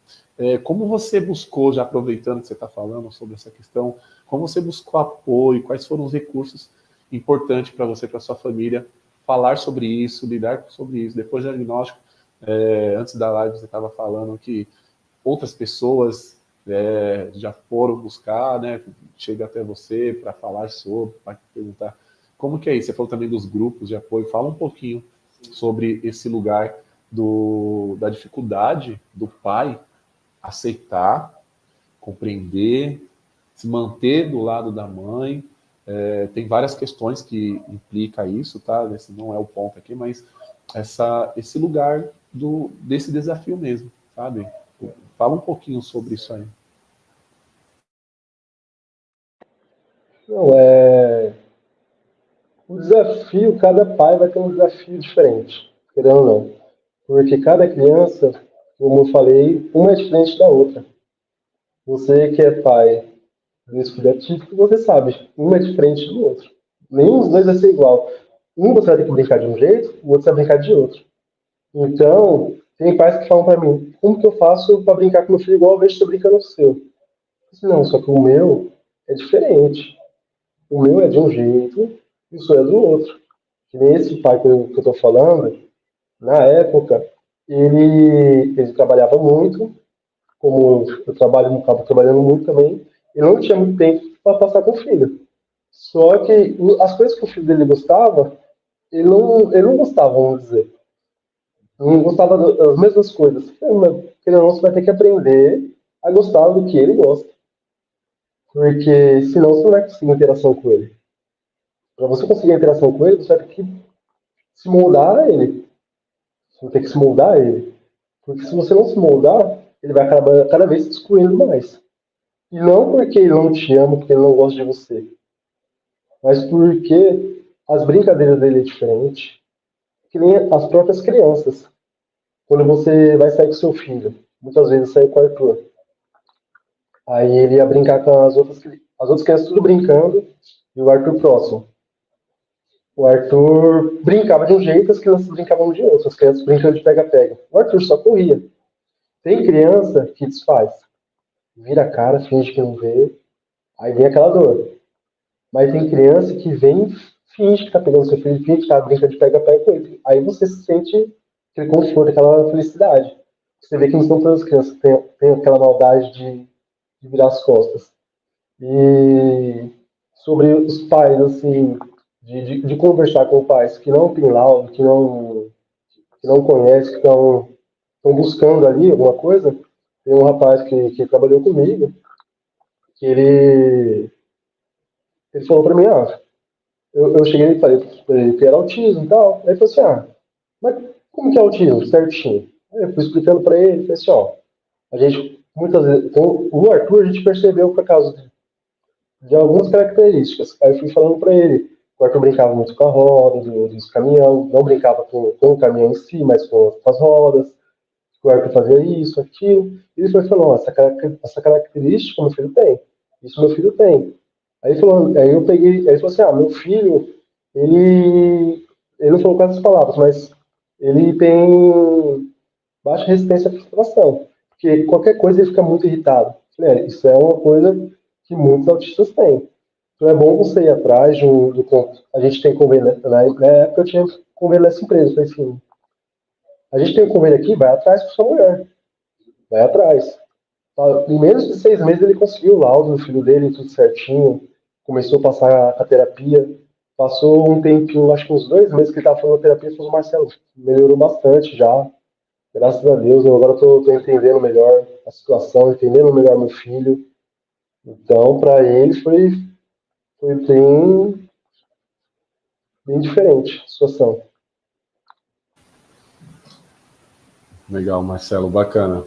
Como você buscou, já aproveitando que você está falando sobre essa questão, como você buscou apoio, quais foram os recursos importantes para você, para sua família, falar sobre isso, lidar sobre isso, depois do diagnóstico, antes da live você estava falando que outras pessoas já foram buscar, né? Chega até você para falar sobre, para perguntar como que é isso. Você falou também dos grupos de apoio. Fala um pouquinho sobre esse lugar da dificuldade do pai aceitar, compreender, se manter do lado da mãe. Tem várias questões que implica isso, tá? Esse não é o ponto aqui, mas esse lugar desse desafio mesmo, sabe? Fala um pouquinho sobre isso aí. Não, o desafio, cada pai vai ter um desafio diferente, querendo ou não. Porque cada criança, como eu falei, uma é diferente da outra. Você que é pai desse filho atípico, você sabe, um é diferente do outro. Nenhum dos dois vai ser igual. Um você vai ter que brincar de um jeito, o outro você vai brincar de outro. Então, tem pais que falam pra mim, como que eu faço pra brincar com meu filho igual eu vejo você brincando com o seu? Eu disse, não, só que o meu é diferente. O meu é de um jeito e o seu é do outro. Que nem esse pai que eu tô falando, na época, ele trabalhava muito, como eu trabalho, estava trabalhando muito também, e não tinha muito tempo para passar com o filho. Só que as coisas que o filho dele gostava, ele não gostava, vamos dizer. Não gostava das mesmas coisas. Mas, querendo ou não, você vai ter que aprender a gostar do que ele gosta. Porque senão você não vai conseguir interação com ele. Para você conseguir interação com ele, você vai ter que se moldar a ele. Você vai ter que se moldar a ele. Porque se você não se moldar, ele vai acabar cada vez se excluindo mais. E não porque ele não te ama, porque ele não gosta de você, mas porque as brincadeiras dele é diferente, que nem as próprias crianças. Quando você vai sair com seu filho, muitas vezes sai com o Arthur. Aí ele ia brincar com as outras crianças tudo brincando e o Arthur próximo. O Arthur brincava de um jeito, as crianças brincavam de outro, as crianças brincando de pega-pega. O Arthur só corria. Tem criança que desfaz, vira a cara, finge que não vê, aí vem aquela dor. Mas tem criança que vem, finge que tá pegando seu filho, finge que tá brincando de pega-pega com ele. Aí você se sente aquele conforto, aquela felicidade. Você vê que não são todas as crianças que têm aquela maldade de virar as costas. E sobre os pais, assim, de conversar com pais que não têm laudo, que não conhecem, que estão buscando ali alguma coisa, tem um rapaz que trabalhou comigo, que ele falou para mim, eu cheguei e falei pra ele que era autismo e tal. Aí ele falou assim, mas como que é autismo, certinho? Aí eu fui explicando para ele, falei assim, a gente, muitas vezes, então, o Arthur a gente percebeu por causa de algumas características. Aí eu fui falando para ele, o Arthur brincava muito com a roda dos caminhões, não brincava com o caminhão em si, mas com as rodas, o Arthur fazia isso, aquilo. E ele foi falando, essa característica meu filho tem, isso meu filho tem. Aí eu peguei, aí ele falou assim, meu filho, ele não falou com essas palavras, mas ele tem baixa resistência à frustração, porque qualquer coisa ele fica muito irritado. Eu falei, isso é uma coisa que muitos autistas têm. Então é bom você ir atrás do ponto. A gente tem convênio, na época eu tinha convênio nessa empresa, eu falei assim, a gente tem um convênio aqui, vai atrás com sua mulher, vai atrás. Em menos de 6 meses ele conseguiu o laudo do filho dele, tudo certinho, começou a passar a terapia, passou um tempinho, acho que uns 2 meses que ele estava fazendo a terapia, falou, Marcelo, melhorou bastante já, graças a Deus, eu agora estou entendendo melhor a situação, entendendo melhor meu filho. Então, para ele foi bem diferente a situação. Legal, Marcelo, bacana.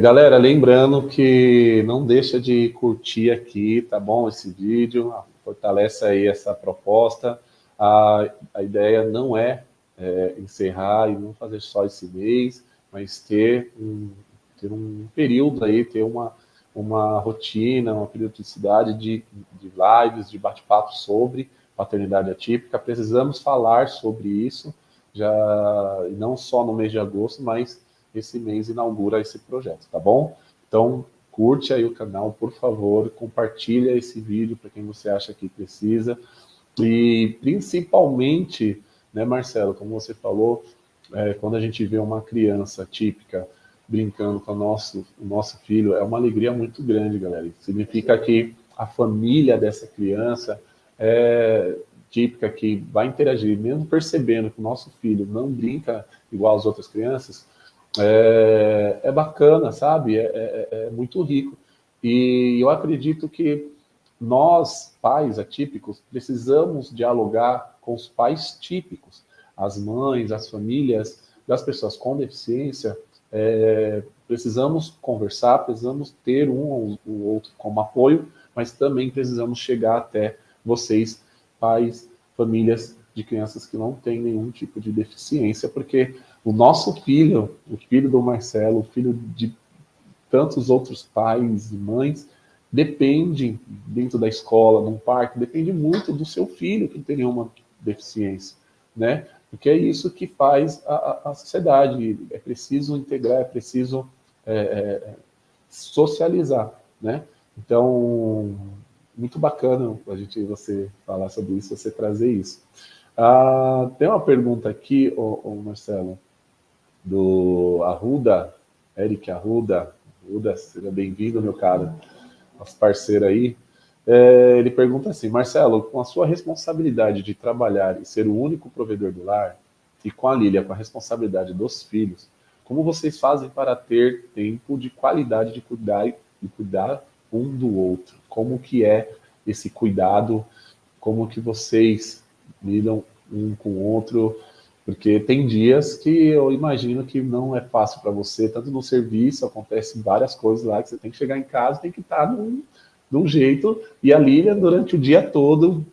Galera, lembrando que não deixa de curtir aqui, tá bom, esse vídeo, fortalece aí essa proposta. A ideia não é encerrar e não fazer só esse mês, mas ter um período aí, ter uma rotina, uma periodicidade de lives, de bate-papo sobre paternidade atípica. Precisamos falar sobre isso, já não só no mês de agosto, mas esse mês inaugura esse projeto, tá bom? Então, curte aí o canal, por favor, compartilha esse vídeo para quem você acha que precisa. E principalmente, né, Marcelo, como você falou, quando a gente vê uma criança típica brincando com o nosso filho, é uma alegria muito grande, galera. Isso significa que a família dessa criança é típica, que vai interagir, mesmo percebendo que o nosso filho não brinca igual as outras crianças, é bacana, sabe? É muito rico. E eu acredito que nós, pais atípicos, precisamos dialogar com os pais típicos, as mães, as famílias das pessoas com deficiência. Precisamos conversar, precisamos ter um ou outro como apoio, mas também precisamos chegar até vocês, pais, famílias de crianças que não têm nenhum tipo de deficiência, porque o nosso filho, o filho do Marcelo, o filho de tantos outros pais e mães, depende, dentro da escola, num parque, depende muito do seu filho que não tem nenhuma deficiência, né? Porque é isso que faz a sociedade. É preciso integrar, é preciso socializar, né? Então, muito bacana você falar sobre isso, você trazer isso. Tem uma pergunta aqui, Marcelo, do Arruda, Eric Arruda. Arruda, seja bem-vindo, meu caro, nosso parceiro aí. Ele pergunta assim: Marcelo, com a sua responsabilidade de trabalhar e ser o único provedor do lar, e com a Lília, com a responsabilidade dos filhos, como vocês fazem para ter tempo de qualidade de cuidar um do outro? Como que é esse cuidado? Como que vocês lidam um com o outro? Porque tem dias que eu imagino que não é fácil para você, tanto no serviço, acontecem várias coisas lá, que você tem que chegar em casa, tem que estar num jeito, e a Lília, durante o dia todo,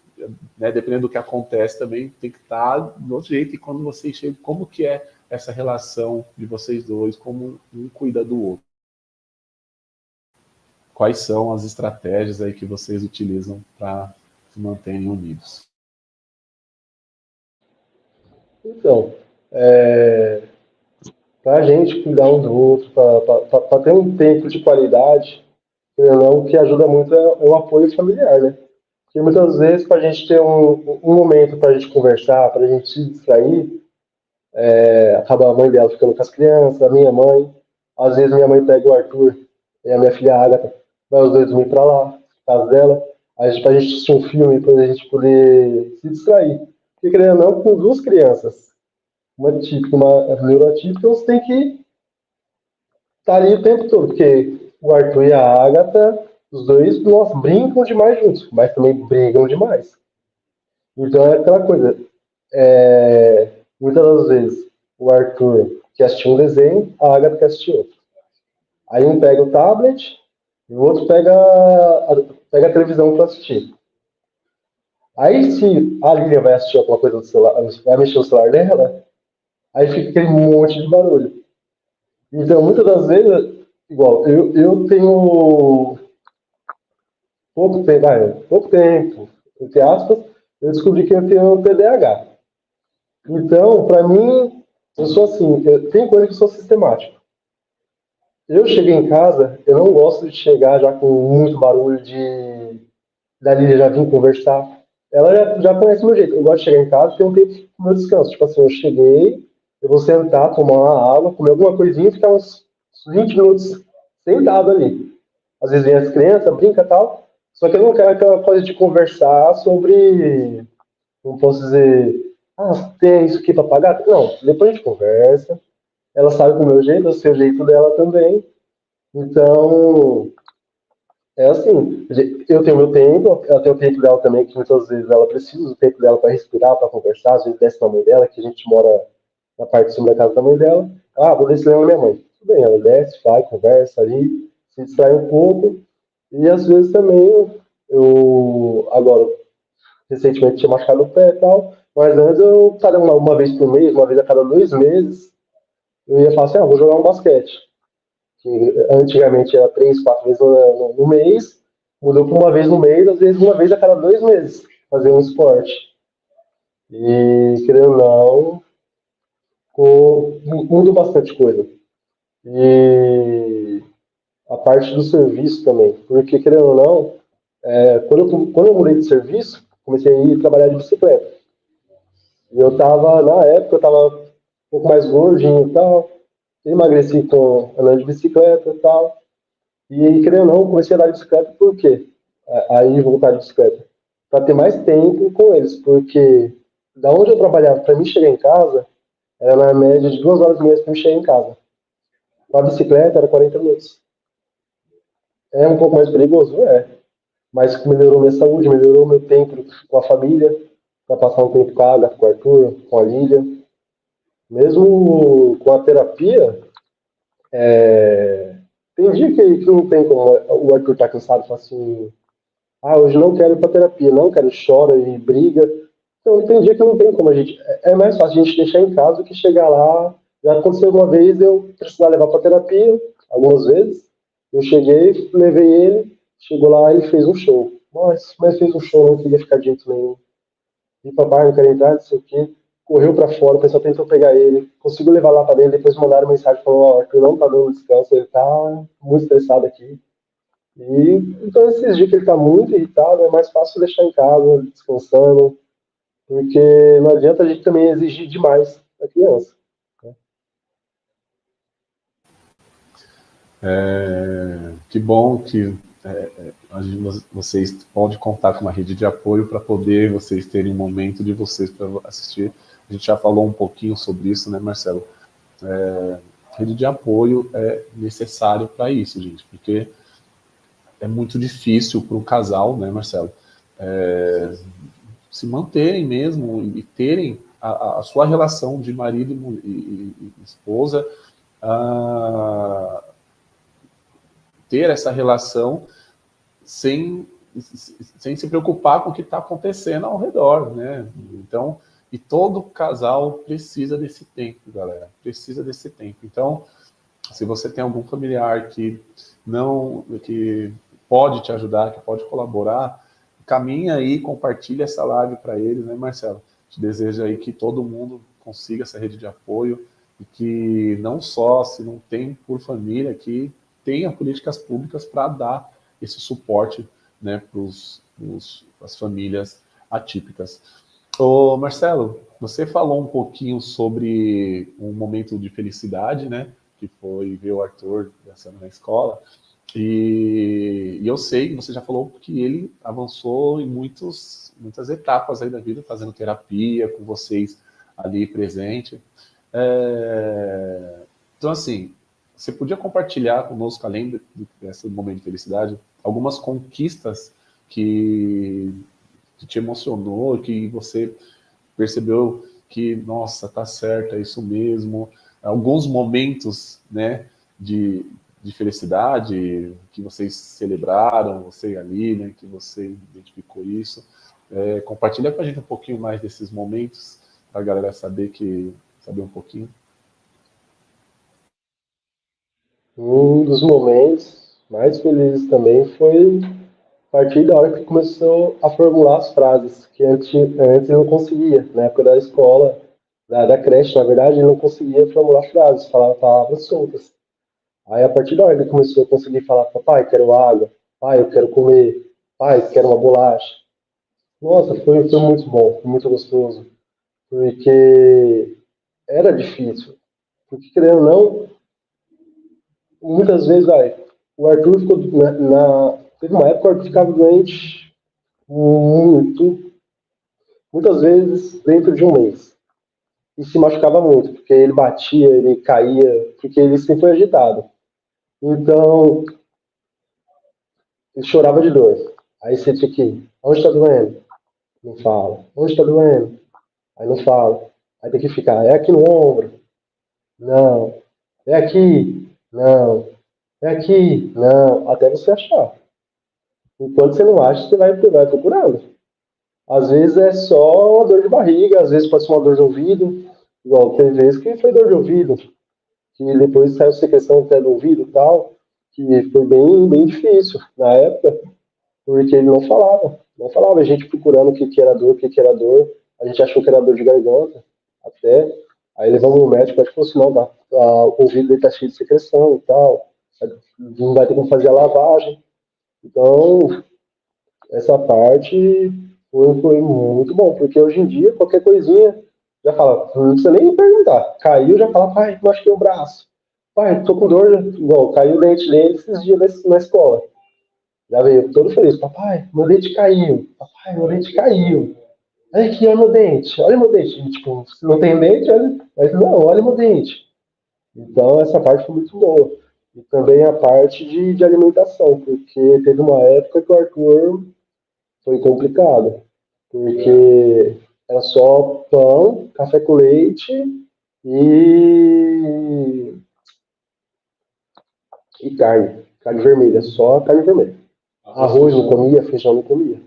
né, dependendo do que acontece também, tem que estar do outro jeito, e quando vocês chegam, como que é essa relação de vocês dois, como um cuida do outro? Quais são as estratégias aí que vocês utilizam para se manterem unidos? Então, para a gente cuidar um do outro, para ter um tempo de qualidade, não, o que ajuda muito é o apoio familiar, né? Porque muitas vezes, para a gente ter um momento para a gente conversar, para a gente se distrair, acaba a mãe dela ficando com as crianças, a minha mãe. Às vezes minha mãe pega o Arthur e a minha filha Agatha, vai os dois dormir para lá, casa dela, pra gente assistir um filme, para a gente poder se distrair. Porque, querendo ou não, com duas crianças, uma típica e uma neurotípica, você tem que estar ali o tempo todo, porque o Arthur e a Agatha, os dois, nossa, brincam demais juntos, mas também brigam demais. Então é aquela coisa, muitas das vezes o Arthur quer assistir um desenho, a Agatha quer assistir outro. Aí um pega o tablet e o outro pega a televisão para assistir. Aí se a Lilian vai assistir alguma coisa do celular, vai mexer no celular dela, aí fica aquele monte de barulho. Então, muitas das vezes, igual, eu tenho pouco tempo, entre aspas, eu descobri que eu tenho TDAH. Então, para mim, eu sou assim, tem coisa que eu sou sistemático. Eu cheguei em casa, eu não gosto de chegar já com muito barulho da Lília já vir conversar. Ela já conhece o meu jeito. Eu gosto de chegar em casa e ter um tempo pro meu descanso. Tipo assim, eu cheguei, eu vou sentar, tomar uma água, comer alguma coisinha e ficar uns 20 minutos sentado ali. Às vezes vem as crianças, brinca e tal. Só que eu não quero aquela coisa de conversar sobre, não posso dizer, tem isso aqui para pagar? Não, depois a gente conversa. Ela sabe o meu jeito, eu sei o jeito dela também. Então, é assim, eu tenho meu tempo, ela tem o tempo dela também, que muitas vezes ela precisa do tempo dela para respirar, para conversar, às vezes desce com a mãe dela, que a gente mora na parte de cima da casa da mãe dela. Vou descer com a minha mãe. Tudo bem, ela desce, vai, conversa ali, se distrai um pouco. E às vezes também, agora, recentemente tinha machucado o pé e tal, mas antes eu, uma vez por mês, uma vez a cada 2 meses, eu ia falar assim, vou jogar um basquete. Que antigamente era 3, 4 vezes no mês, mudou para uma vez no mês, às vezes uma vez a cada 2 meses, fazer um esporte. E, querendo ou não, mudou bastante coisa. E a parte do serviço também, porque, querendo ou não, quando eu mudei de serviço, comecei a ir trabalhar de bicicleta. E na época, eu tava um pouco mais gordinho e tal, emagreci andando de bicicleta e tal. E, querendo ou não, comecei a andar de bicicleta por quê? Aí, voltar de bicicleta. Para ter mais tempo com eles, porque da onde eu trabalhava para mim chegar em casa, era na média de 2 horas e meia para me chegar em casa. Com a bicicleta era 40 minutos. É um pouco mais perigoso? É. Mas melhorou minha saúde, melhorou meu tempo com a família, para passar um tempo com a Agatha, com o Arthur, com a Lília. Mesmo com a terapia, tem dia que não tem como o Arthur tá cansado, fala assim, Ah, hoje não quero ir para terapia, não quero, chora e briga. Então, tem dia que não tem como a gente. É mais fácil a gente deixar em casa do que chegar lá. Já aconteceu uma vez eu precisar levar para terapia, algumas vezes. Eu cheguei, levei ele, chegou lá, ele fez um show. Mas fez um show, não queria ficar de jeito nenhum. E papai, não quero entrar, não sei o quê. Correu para fora, o pessoal tentou pegar ele. Conseguiu levar lá para dentro, depois mandaram mensagem falando: Ó, Arthur não tá dando descanso, ele tá muito estressado aqui. E então esses dias que ele tá muito irritado, é mais fácil deixar em casa, descansando, porque não adianta a gente também exigir demais da criança. Que bom que vocês podem contar com uma rede de apoio para poder vocês terem um momento de vocês para assistir. A gente já falou um pouquinho sobre isso, né, Marcelo? Rede de apoio é necessário para isso, gente, porque é muito difícil para um casal, né, Marcelo, se manterem mesmo e terem a sua relação de marido e esposa, ter essa relação sem se preocupar com o que está acontecendo ao redor, né? Então, e todo casal precisa desse tempo, galera, precisa desse tempo. Então, se você tem algum familiar que pode te ajudar, que pode colaborar, caminha aí, compartilha essa live para eles, né, Marcelo? Te desejo aí que todo mundo consiga essa rede de apoio e que não só se não tem por família, que tenha políticas públicas para dar esse suporte, né, para as famílias atípicas. Ô, Marcelo, você falou um pouquinho sobre um momento de felicidade, né, que foi ver o Arthur dançando na escola. E eu sei, você já falou que ele avançou em muitas etapas aí da vida, fazendo terapia com vocês ali presente. Então, assim, você podia compartilhar conosco, além desse momento de felicidade, algumas conquistas que, que te emocionou, que você percebeu que, nossa, tá certo, é isso mesmo. Alguns momentos, né, de felicidade que vocês celebraram, você e a Lilian, que você identificou isso. Compartilha com a gente um pouquinho mais desses momentos, para a galera saber um pouquinho. Um dos momentos mais felizes também foi a partir da hora que começou a formular as frases, que antes eu não conseguia. Na época da escola, da creche, na verdade, ele não conseguia formular frases, falava palavras soltas. Aí, a partir da hora que ele começou a conseguir falar: papai, quero água, pai, eu quero comer, pai, quero uma bolacha. Nossa, foi muito bom, foi muito gostoso, porque era difícil. Porque, querendo ou não, muitas vezes, vai, o Arthur ficou teve uma época que o Arthur ficava doente muito, muitas vezes dentro de um mês. E se machucava muito, porque ele batia, ele caía, porque ele sempre foi agitado. Então, ele chorava de dor. Aí você tinha que ir: onde está doendo? Não fala. Onde está doendo? Aí não fala. Aí tem que ficar: é aqui no ombro? Não. É aqui? Não. É aqui? Não. Até você achar. Enquanto você não acha, você vai procurando. Às vezes é só uma dor de barriga, às vezes pode ser uma dor de ouvido. Igual, tem vezes que foi dor de ouvido, que depois saiu secreção até do ouvido e tal, que foi bem difícil na época, porque ele não falava. Não falava, a gente procurando o que era dor, o que era dor. A gente achou que era dor de garganta, até. Aí levamos no médico, o médico falou assim: não, o ouvido dele tá cheio de secreção e tal, não vai ter como fazer a lavagem. Então, essa parte foi muito bom, porque hoje em dia, qualquer coisinha, já fala, não precisa nem perguntar. Caiu, já fala: pai, machuquei o braço. Pai, tô com dor, igual, caiu o dente dele esses dias na escola. Já veio todo feliz: papai, meu dente caiu. Papai, meu dente caiu. Olha aqui, olha meu dente. Olha meu dente. E, tipo, se não tem dente, olha. Mas não, olha meu dente. Então, essa parte foi muito boa. E também a parte de alimentação, porque teve uma época que o Arthur foi complicado. Porque era só pão, café com leite e, e carne. Carne vermelha, só carne vermelha. Arroz não comia, feijão não comia.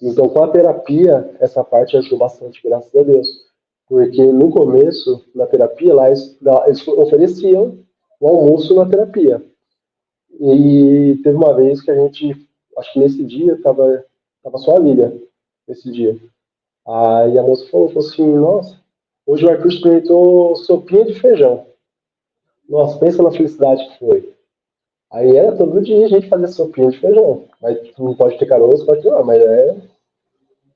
Então, com a terapia, essa parte ajudou bastante, graças a Deus. Porque no começo, na terapia, lá eles ofereciam o almoço na terapia. E teve uma vez que a gente, acho que nesse dia, tava só a Lília, nesse dia. Aí a moça falou assim, nossa, hoje o Arthur experimentou sopinha de feijão. Nossa, pensa na felicidade que foi. Aí era todo dia a gente fazia sopinha de feijão. Mas não pode ter caroço, pode ter não, mas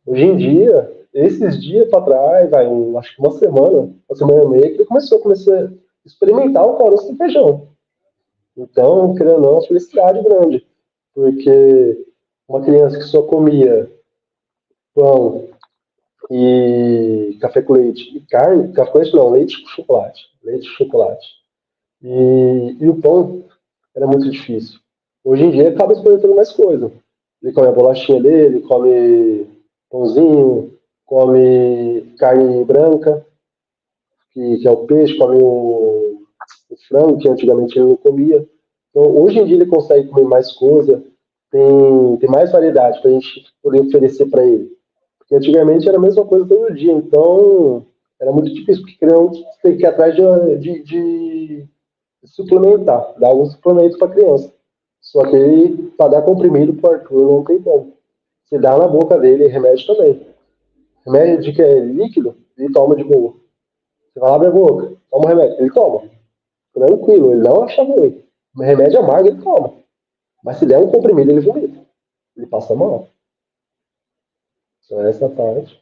hoje em dia, esses dias para trás, acho que uma semana e meia, que ele comecei a experimentar o caroço de feijão. Então, querendo ou não, uma felicidade grande. Porque uma criança que só comia pão e café com leite e carne, café com leite não, leite com chocolate. Leite com chocolate. E o pão era muito difícil. Hoje em dia acaba experimentando mais coisa. Ele come a bolachinha dele, come pãozinho, come carne branca, que é o peixe, come o frango, que antigamente ele não comia. Então, hoje em dia ele consegue comer mais coisa, tem mais variedade para a gente poder oferecer para ele. Porque antigamente era a mesma coisa todo dia, então era muito difícil, porque criança tem que ir atrás de suplementar, dar algum suplemento para a criança. Só que para dar comprimido para o Arthur não tem como. Se dá na boca dele, remédio também. Remédio de que é líquido, ele toma de boa. Você vai lá abre a boca, toma remédio, ele toma. Tranquilo, ele não acha ruim. Remédio amargo ele toma. Mas se der um comprimido, ele vomita. Ele passa mal. Só essa parte.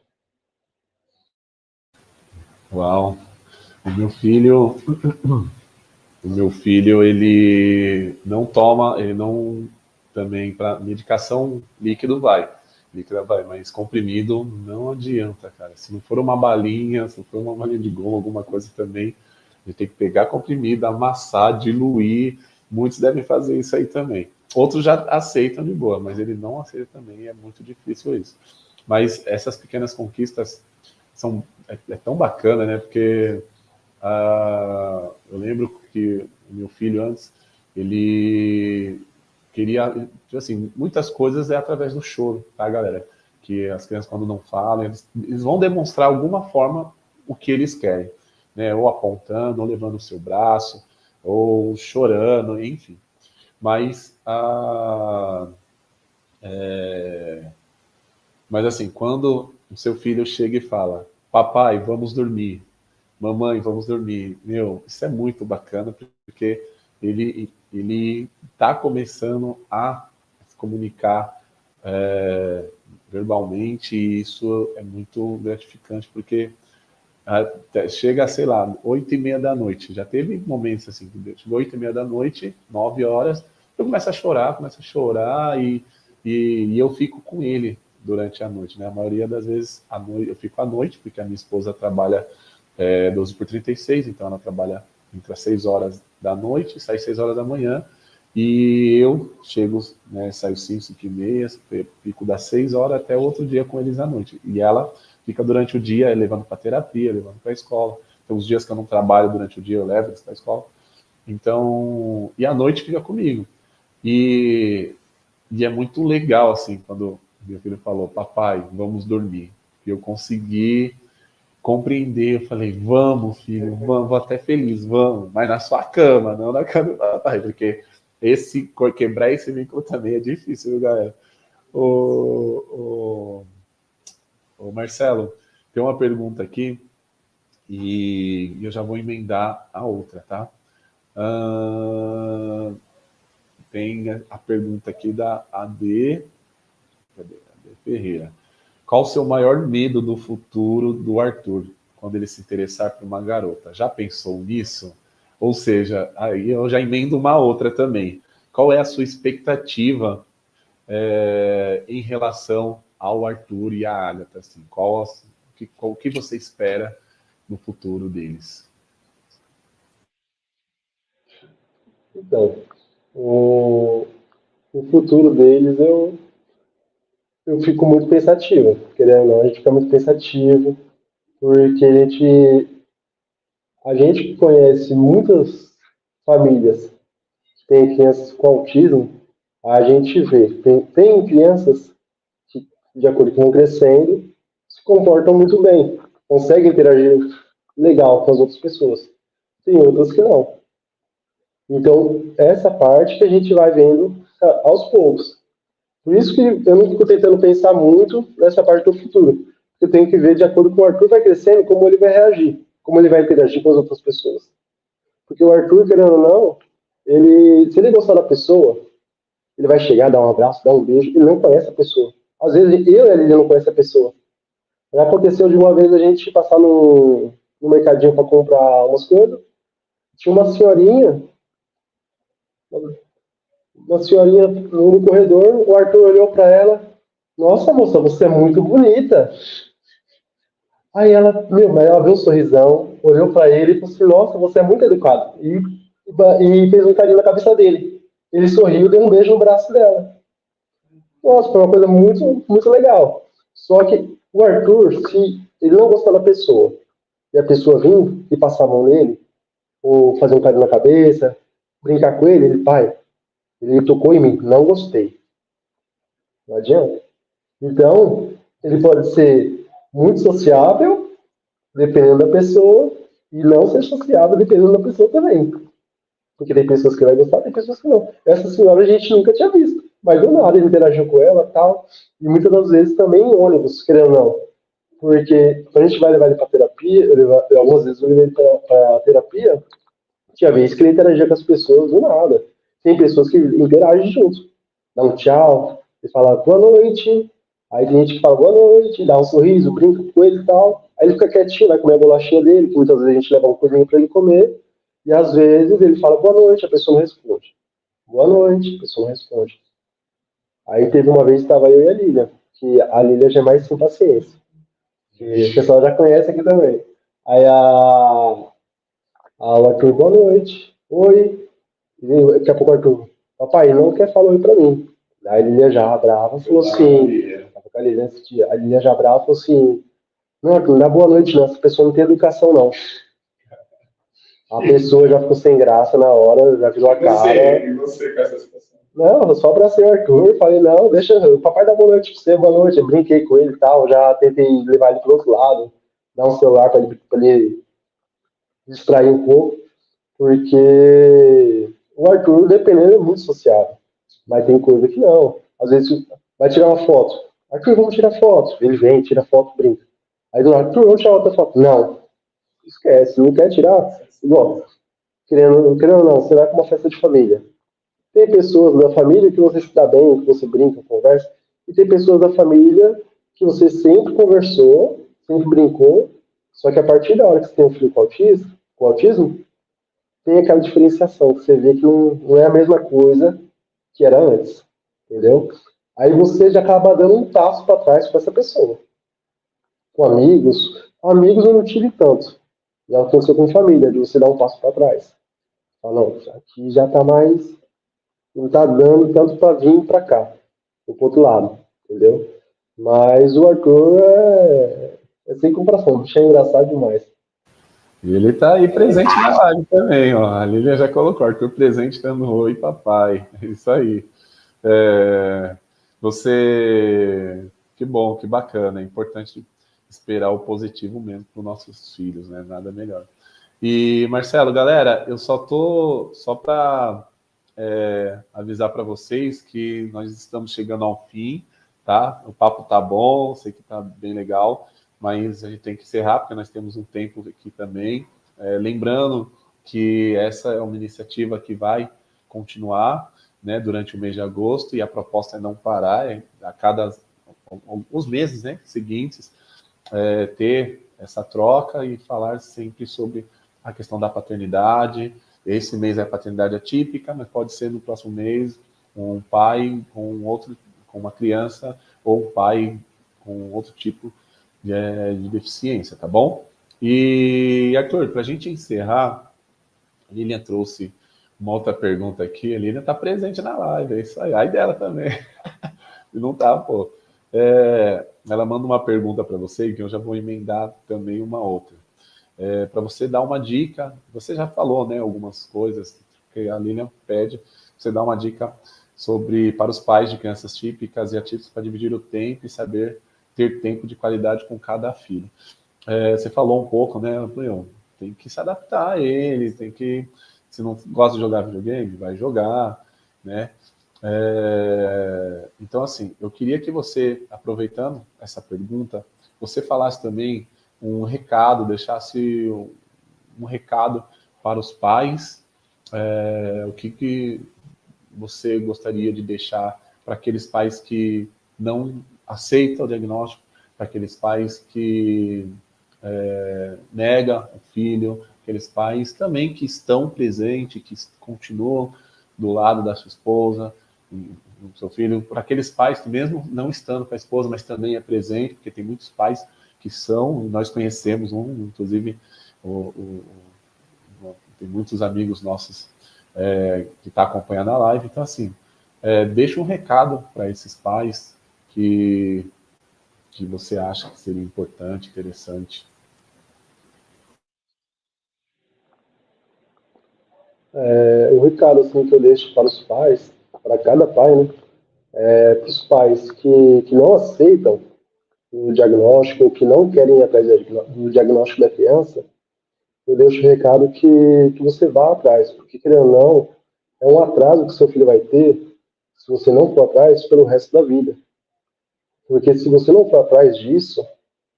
Uau. O meu filho, o meu filho, ele não toma, ele não também para medicação líquida vai, mas comprimido não adianta, cara. Se não for uma balinha, se não for uma balinha de goma, alguma coisa também, ele tem que pegar comprimido, amassar, diluir. Muitos devem fazer isso aí também. Outros já aceitam de boa, mas ele não aceita também, é muito difícil isso. Mas essas pequenas conquistas é tão bacana, né? Porque eu lembro que o meu filho antes, ele queria, assim, muitas coisas é através do choro, tá, galera? Que as crianças quando não falam, eles vão demonstrar alguma forma o que eles querem, né? Ou apontando, ou levando o seu braço, ou chorando, enfim. Mas, mas assim, quando o seu filho chega e fala, papai, vamos dormir, mamãe, vamos dormir. Meu, isso é muito bacana, porque ele está começando a se comunicar verbalmente, e isso é muito gratificante, porque chega, sei lá, 8h30 da noite. Já teve momentos assim, que chegou 8h30 da noite, 9 horas, eu começo a chorar, e eu fico com ele durante a noite, né? A maioria das vezes à noite, eu fico à noite, porque a minha esposa trabalha 12 por 36, então ela trabalha entre as 6 horas da noite, sai 6 horas da manhã, e eu chego, né, saio 5h30, fico das 6 horas até o outro dia com eles à noite. E ela fica durante o dia levando para terapia, levando para a escola. Então, os dias que eu não trabalho durante o dia, eu levo eles para a escola. Então, e à noite fica comigo. E é muito legal, assim, quando meu filho falou, papai, vamos dormir. E eu consegui compreender, eu falei, vamos, filho, vamos, vou até feliz, vamos, mas na sua cama, não na cama do papai, porque quebrar esse vínculo também é difícil, viu, galera? O, o Marcelo, tem uma pergunta aqui e eu já vou emendar a outra, tá? Tem a pergunta aqui da AD Ferreira. Qual o seu maior medo do futuro do Arthur, quando ele se interessar por uma garota? Já pensou nisso? Ou seja, aí eu já emendo uma outra também. Qual é a sua expectativa em relação ao Arthur e à Agatha? Assim, o que você espera no futuro deles? Então, o futuro deles eu fico muito pensativo. Querendo ou não, a gente fica muito pensativo, porque a gente conhece muitas famílias que têm crianças com autismo, A gente vê, tem crianças que, de acordo com vão crescendo, se comportam muito bem, conseguem interagir legal com as outras pessoas. Tem outras que não. Então, essa parte que a gente vai vendo aos poucos. Por isso que eu não fico tentando pensar muito nessa parte do futuro. Eu tenho que ver, de acordo com o Arthur vai crescendo, como ele vai reagir, como ele vai interagir com as outras pessoas. Porque o Arthur, querendo ou não, se ele gostar da pessoa, ele vai chegar, dar um abraço, dar um beijo, ele não conhece a pessoa. Às vezes eu e ele não conhece a pessoa. Já aconteceu de uma vez a gente passar no mercadinho para comprar umas coisas, tinha uma senhorinha no corredor, o Arthur olhou para ela, nossa moça, você é muito bonita. Aí ela, mas ela viu um sorrisão, olhou para ele e falou assim, nossa, você é muito educado. E fez um carinho na cabeça dele. Ele sorriu e deu um beijo no braço dela. Nossa, foi uma coisa muito, muito legal. Só que o Arthur, se ele não gostar da pessoa, e a pessoa vir e passar a mão nele, ou fazer um carinho na cabeça, brincar com ele, pai, ele tocou em mim, não gostei. Não adianta. Então, ele pode ser muito sociável, dependendo da pessoa, e não ser sociável, dependendo da pessoa também. Porque tem pessoas que vai gostar, tem pessoas que não. Essa senhora a gente nunca tinha visto. Mas do nada ele interagiu com ela e tal. E muitas das vezes também em ônibus, querendo ou não. Porque quando a gente vai levar ele para terapia, algumas vezes eu levei ele para terapia, tinha vezes que ele interagia com as pessoas do nada. Tem pessoas que interagem junto. Dá um tchau, ele fala boa noite. Aí tem gente que fala boa noite, dá um sorriso, brinca com ele e tal. Aí ele fica quietinho, vai comer a bolachinha dele, que muitas vezes a gente leva uma coisinha para ele comer. E às vezes ele fala boa noite, a pessoa não responde. Boa noite, a pessoa não responde. Aí teve uma vez que estava eu e a Lília, que a Lília já é mais sem paciência. Que o pessoal já conhece aqui também. Aí o Arthur, boa noite. Oi. E daqui a pouco o Arthur, papai, não quer falar oi pra mim. Aí a Lília já brava falou assim, tava com a Lília nesse dia, a Lília já brava falou assim, não, Arthur, não dá boa noite não, essa pessoa não tem educação não. A pessoa já ficou sem graça na hora, já virou a cara. E você com essa situação? Não, eu só abracei o Arthur, falei, não, deixa, o papai dá boa noite pra você, boa noite. Eu brinquei com ele e tal, já tentei levar ele pro outro lado, dar um celular pra ele distrair um pouco, porque o Arthur, dependendo, é muito sociável. Mas tem coisa que não. Às vezes vai tirar uma foto. Arthur, vamos tirar foto. Ele vem, tira foto, brinca. Aí do Arthur, vamos tirar outra foto. Não, esquece, não quer tirar? Igual, querendo ou não, você vai com uma festa de família. Tem pessoas da família que você se dá bem, que você brinca, conversa, e tem pessoas da família que você sempre conversou, sempre brincou, só que a partir da hora que você tem um filho com autismo, tem aquela diferenciação, que você vê que não é a mesma coisa que era antes, entendeu? Aí você já acaba dando um passo para trás com essa pessoa. Com amigos eu não tive tanto. Já aconteceu com família, de você dar um passo para trás. Fala, não, aqui já está mais, não está dando tanto para vir para cá, pro outro lado, entendeu? Mas o Arthur é sem comparação, o bicho é engraçado demais. E ele tá aí presente na live também, ó. A Lilian já colocou, Arthur presente dando oi, papai. É isso aí. É, você. Que bom, que bacana. É importante esperar o positivo mesmo para os nossos filhos, né? Nada melhor. E, Marcelo, galera, eu só para avisar para vocês que nós estamos chegando ao fim, tá? O papo tá bom, sei que tá bem legal, mas a gente tem que encerrar, porque nós temos um tempo aqui também. Lembrando que essa é uma iniciativa que vai continuar, né, durante o mês de agosto, e a proposta é não parar, a cada os meses, né, seguintes, ter essa troca e falar sempre sobre a questão da paternidade. Esse mês é a paternidade atípica, mas pode ser no próximo mês um pai com uma criança, ou um pai com outro tipo de deficiência, tá bom? E, Arthur, para a gente encerrar, a Lilian trouxe uma outra pergunta aqui. A Lilian está presente na live, é isso aí. Aí dela também. E não tá, pô. Ela manda uma pergunta para você, que eu já vou emendar também uma outra. Para você dar uma dica, você já falou, né, algumas coisas que a Lilian pede, você dá uma dica para os pais de crianças típicas e atípicas para dividir o tempo e saber ter tempo de qualidade com cada filho. Você falou um pouco, né? Tem que se adaptar a eles, tem que, se não gosta de jogar videogame, vai jogar, né? Então, assim, eu queria que você, aproveitando essa pergunta, você falasse também um recado, deixasse um recado para os pais, o que você gostaria de deixar para aqueles pais que não aceitam o diagnóstico, para aqueles pais que negam o filho, aqueles pais também que estão presentes, que continuam do lado da sua esposa, do seu filho, para aqueles pais que mesmo não estando com a esposa, mas também é presente, porque tem muitos pais que são, nós conhecemos um, inclusive, tem muitos amigos nossos que estão acompanhando a live. Então, assim, deixa um recado para esses pais que você acha que seria importante, interessante. O recado assim, que eu deixo para os pais, para cada pai, né? Para os pais que não aceitam o diagnóstico, que não querem ir atrás do diagnóstico da criança, eu deixo o recado que você vá atrás, porque, querendo ou não, é um atraso que seu filho vai ter, se você não for atrás, pelo resto da vida. Porque se você não for atrás disso,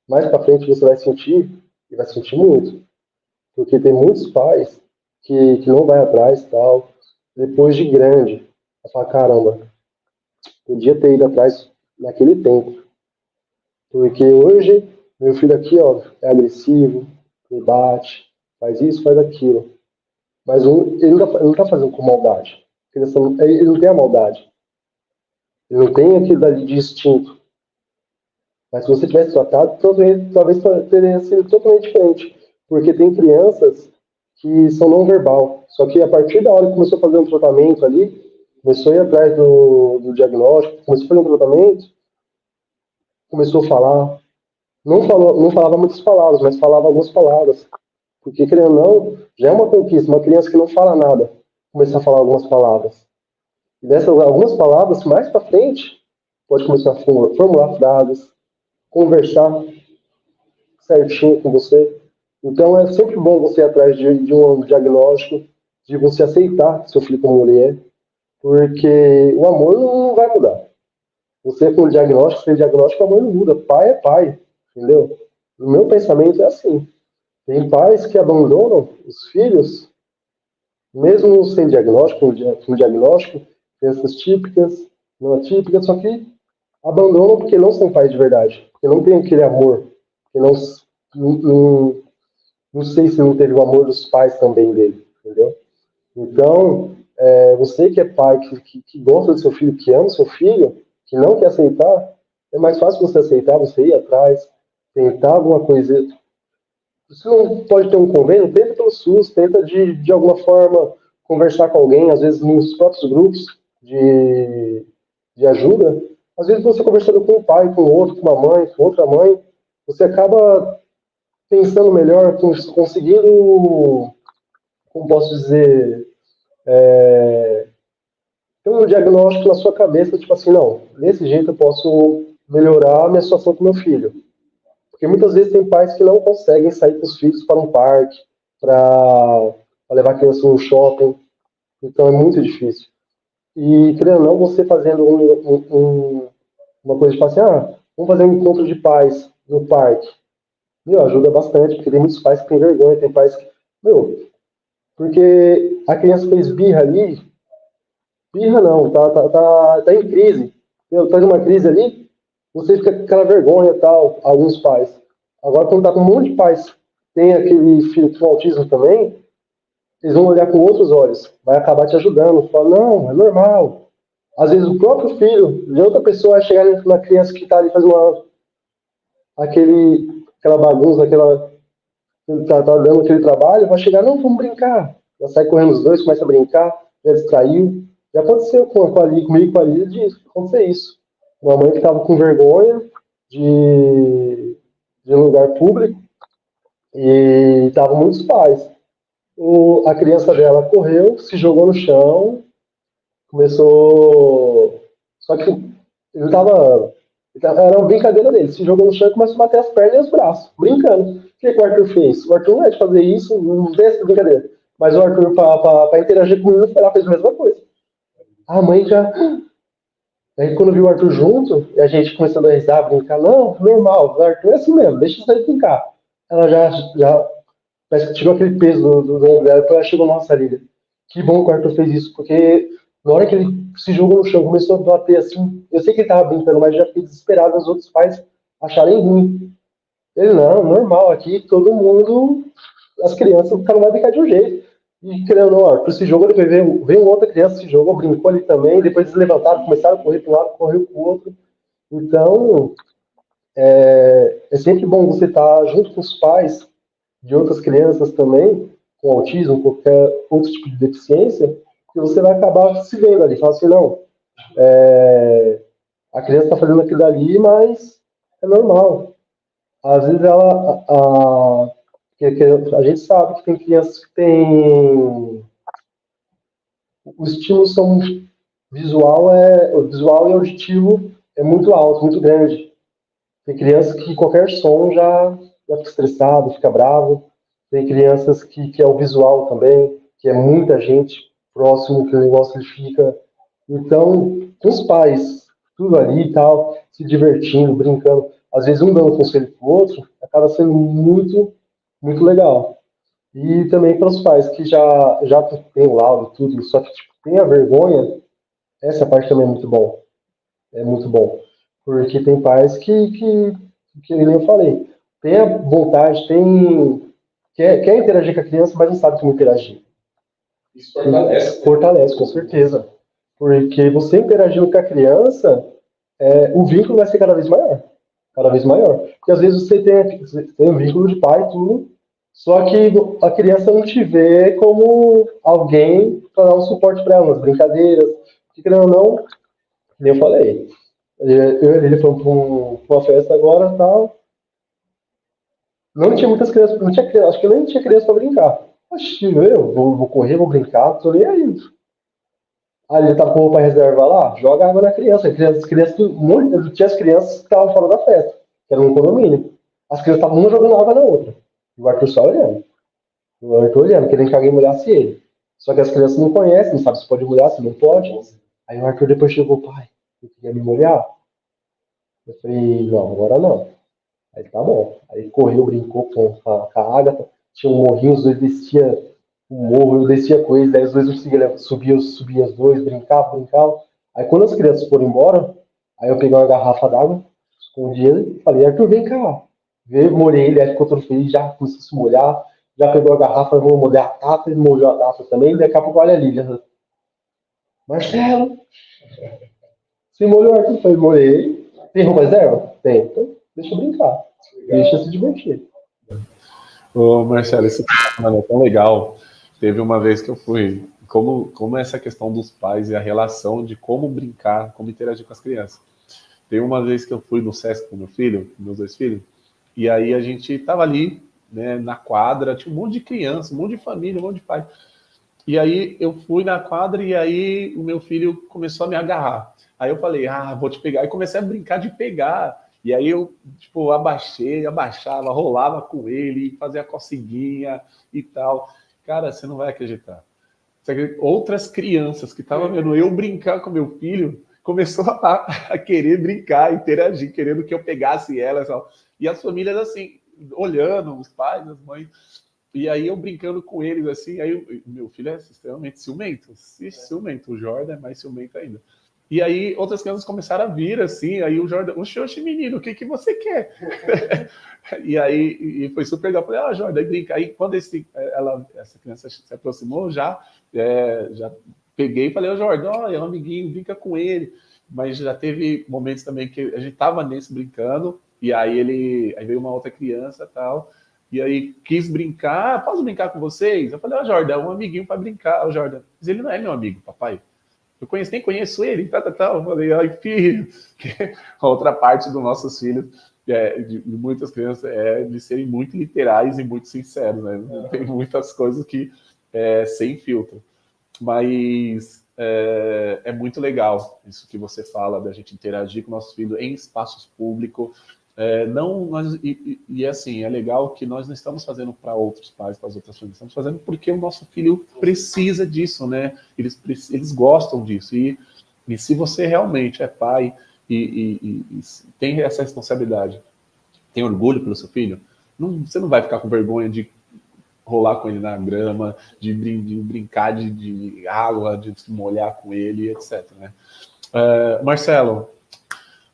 mais para frente você vai sentir, e vai sentir muito. Porque tem muitos pais que não vai atrás tal, depois de grande, vai falar, caramba, podia ter ido atrás naquele tempo. Porque hoje, meu filho aqui, ó, é agressivo, me bate, faz isso, faz aquilo. Mas ele não tá fazendo com maldade. Ele não tem a maldade. Ele não tem aquilo dali de instinto. Mas se você tivesse tratado, talvez teria sido totalmente diferente. Porque tem crianças que são não verbal. Só que a partir da hora que começou a fazer um tratamento ali, começou a ir atrás do diagnóstico, começou a fazer um tratamento, começou a falar. Não falava muitas palavras, mas falava algumas palavras. Porque, querendo ou não, já é uma conquista. Uma criança que não fala nada, começar a falar algumas palavras. E dessas algumas palavras, mais para frente, pode começar a formular frases, conversar certinho com você. Então é sempre bom você ir atrás de um diagnóstico, de você aceitar seu filho como ele é, porque o amor não vai mudar. Você com o diagnóstico, sem diagnóstico, o amor não muda. Pai é pai, entendeu? O meu pensamento é assim. Tem pais que abandonam os filhos, mesmo sem diagnóstico, com diagnóstico, crianças típicas, não atípicas, só que abandonam porque não são pais de verdade, porque não tem aquele amor, porque não sei se não teve o amor dos pais também dele, entendeu? Então, você que é pai, que gosta do seu filho, que ama o seu filho, que não quer aceitar, é mais fácil você aceitar, você ir atrás, tentar alguma coisa. Você não pode ter um convênio, tenta pelo SUS, tenta de alguma forma conversar com alguém, às vezes nos próprios grupos de ajuda. Às vezes você conversando com um pai, com outro, com uma mãe, com outra mãe, você acaba pensando melhor, conseguindo, como posso dizer, ter um diagnóstico na sua cabeça, tipo assim, não, desse jeito eu posso melhorar a minha situação com meu filho. Porque muitas vezes tem pais que não conseguem sair com os filhos para um parque, para levar a criança no shopping. Então é muito difícil. E, querendo ou não, você fazendo uma coisa tipo assim, vamos fazer um encontro de pais no parque. Meu, ajuda bastante, porque tem muitos pais que têm vergonha, tem pais que... Meu, porque a criança fez birra ali, birra não, tá em crise. Meu, tá numa crise ali, você fica com aquela vergonha e tal, alguns pais. Agora, quando tá com um monte de pais, tem aquele filho com autismo também, eles vão olhar com outros olhos, vai acabar te ajudando, fala, não, é normal. Às vezes o próprio filho de outra pessoa vai chegar na criança que tá ali fazendo aquela bagunça, tá dando aquele trabalho, vai chegar, não, vamos brincar. Já sai correndo os dois, começa a brincar, já distraiu. Já aconteceu comigo e com a Lídia de acontecer isso. Uma mãe que estava com vergonha de um lugar público e estavam muitos pais. A criança dela correu, se jogou no chão, começou. Só que ele tava. Era uma brincadeira dele. Se jogou no chão e começou a bater as pernas e os braços, brincando. O que o Arthur fez? O Arthur não é de fazer isso, não vê essa brincadeira. Mas o Arthur, pra interagir com o menino, foi lá, fez a mesma coisa. A mãe já. Aí quando viu o Arthur junto, e a gente começando a risar, brincar, não, normal, o Arthur é assim mesmo, deixa isso aí brincar. Ela já parece que tirou aquele peso do ombro dela, depois ela chegou, nossa, Lília, que bom que o Arthur fez isso, porque na hora que ele se jogou no chão, começou a bater assim, eu sei que ele tava brincando, mas já fiquei desesperado os outros pais acharem ruim. Ele, não, normal, aqui todo mundo, as crianças, o cara vai brincar de um jeito. E querendo ou não, Arthur se jogou, depois veio outra criança, se jogou, brincou ali também, depois eles levantaram, começaram a correr para um lado, correu para o outro. Então, é sempre bom você estar junto com os pais de outras crianças também, com autismo, qualquer outro tipo de deficiência, que você vai acabar se vendo ali. Fala assim, não, a criança está fazendo aquilo ali, mas é normal. Às vezes a gente sabe que tem crianças que têm. Os estímulos são o visual e auditivo é muito alto, muito grande. Tem crianças que qualquer som já fica estressado, fica bravo. Tem crianças que é o visual também, que é muita gente próximo que o negócio ele fica. Então, com os pais, tudo ali e tal, se divertindo, brincando, às vezes um dando conselho pro outro, acaba sendo muito, muito legal. E também para os pais que já tem o laudo e tudo, só que tipo, tem a vergonha, essa parte também é muito bom. É muito bom. Porque tem pais que nem eu falei, tem a vontade, quer interagir com a criança, mas não sabe como interagir. Isso fortalece. Fortalece, com certeza. Porque você interagindo com a criança, o vínculo vai ser cada vez maior. Cada vez maior. Porque às vezes você tem um vínculo de pai e tudo, só que a criança não te vê como alguém para dar um suporte para ela, nas brincadeiras. Porque, querendo ou não, nem eu falei. Ele foi para uma festa agora e tal. Não tinha muitas crianças, não tinha criança, acho que nem tinha criança para brincar. Oxi, eu vou correr, vou brincar, tô nem aí. Aí ele tá com roupa reserva lá, joga água na criança. Tinha as crianças que estavam fora da festa, que era um condomínio. As crianças estavam uma jogando água na outra. E o Arthur só olhando. O Arthur olhando, querendo que alguém molhasse ele. Só que as crianças não conhecem, não sabem se pode molhar, se não pode. Aí o Arthur depois chegou, pai, eu queria me molhar. Eu falei, não, agora não. Aí tá bom. Aí ele correu, brincou com a Agatha. Tinha um morrinho, os dois desciam o morro, eu descia com eles, aí os dois não conseguiam subia os dois, brincavam. Aí quando as crianças foram embora, aí eu peguei uma garrafa d'água, escondi ele e falei, Arthur, vem cá. Veio, molhei ele, aí ficou todo feliz, já começou a se molhar, já pegou a garrafa, vou molhar a Tata, ele molhou a Tata também, daqui a pouco olha ali, já. Marcelo, você molhou o Arthur? Eu falei, molhei. Tem roupa reserva? Tem. Então, deixa eu brincar. Deixa eu se divertir. Ô, Marcelo, esse tema é tão legal. Teve uma vez que eu fui, como essa questão dos pais e a relação de como brincar, como interagir com as crianças. Tem uma vez que eu fui no Sesc com meu filho, com meus dois filhos, e aí a gente tava ali, né, na quadra, tinha um monte de criança, um monte de família, um monte de pai. E aí eu fui na quadra e aí o meu filho começou a me agarrar. Aí eu falei, vou te pegar. E comecei a brincar de pegar. E aí eu, tipo, abaixava, rolava com ele, fazia coceguinha e tal. Cara, você não vai acreditar. Outras crianças que estavam vendo eu brincar com meu filho, começou a querer brincar, interagir, querendo que eu pegasse elas. E as famílias assim, olhando, os pais, as mães. E aí eu brincando com eles, assim, aí meu filho é extremamente ciumento, ciumento, o Jordan é mais ciumento ainda. E aí outras crianças começaram a vir, assim, aí o Jordan, oxe, menino, o que você quer? E aí foi super legal, eu falei, Jordan, aí brinca. Aí quando essa criança se aproximou, já peguei e falei, Jordan, é um amiguinho, brinca com ele. Mas já teve momentos também que a gente tava nesse brincando, e aí veio uma outra criança e tal, e aí quis brincar, posso brincar com vocês? Eu falei, Jordan, é um amiguinho para brincar. O Jordan, mas ele não é meu amigo, papai. Eu nem conheço ele, tal. Eu falei, ai, filho. A outra parte dos nossos filhos, de muitas crianças, é de serem muito literais e muito sinceros, né? Tem muitas coisas que sem filtro. Mas é muito legal isso que você fala, da gente interagir com o nosso filho em espaços públicos. Assim, é legal que nós não estamos fazendo para outros pais, para as outras famílias, estamos fazendo porque o nosso filho precisa disso, né? Eles gostam disso. E se você realmente é pai e tem essa responsabilidade, tem orgulho pelo seu filho, você não vai ficar com vergonha de rolar com ele na grama, de brincar de água, de se molhar com ele, etc. Né? Marcelo,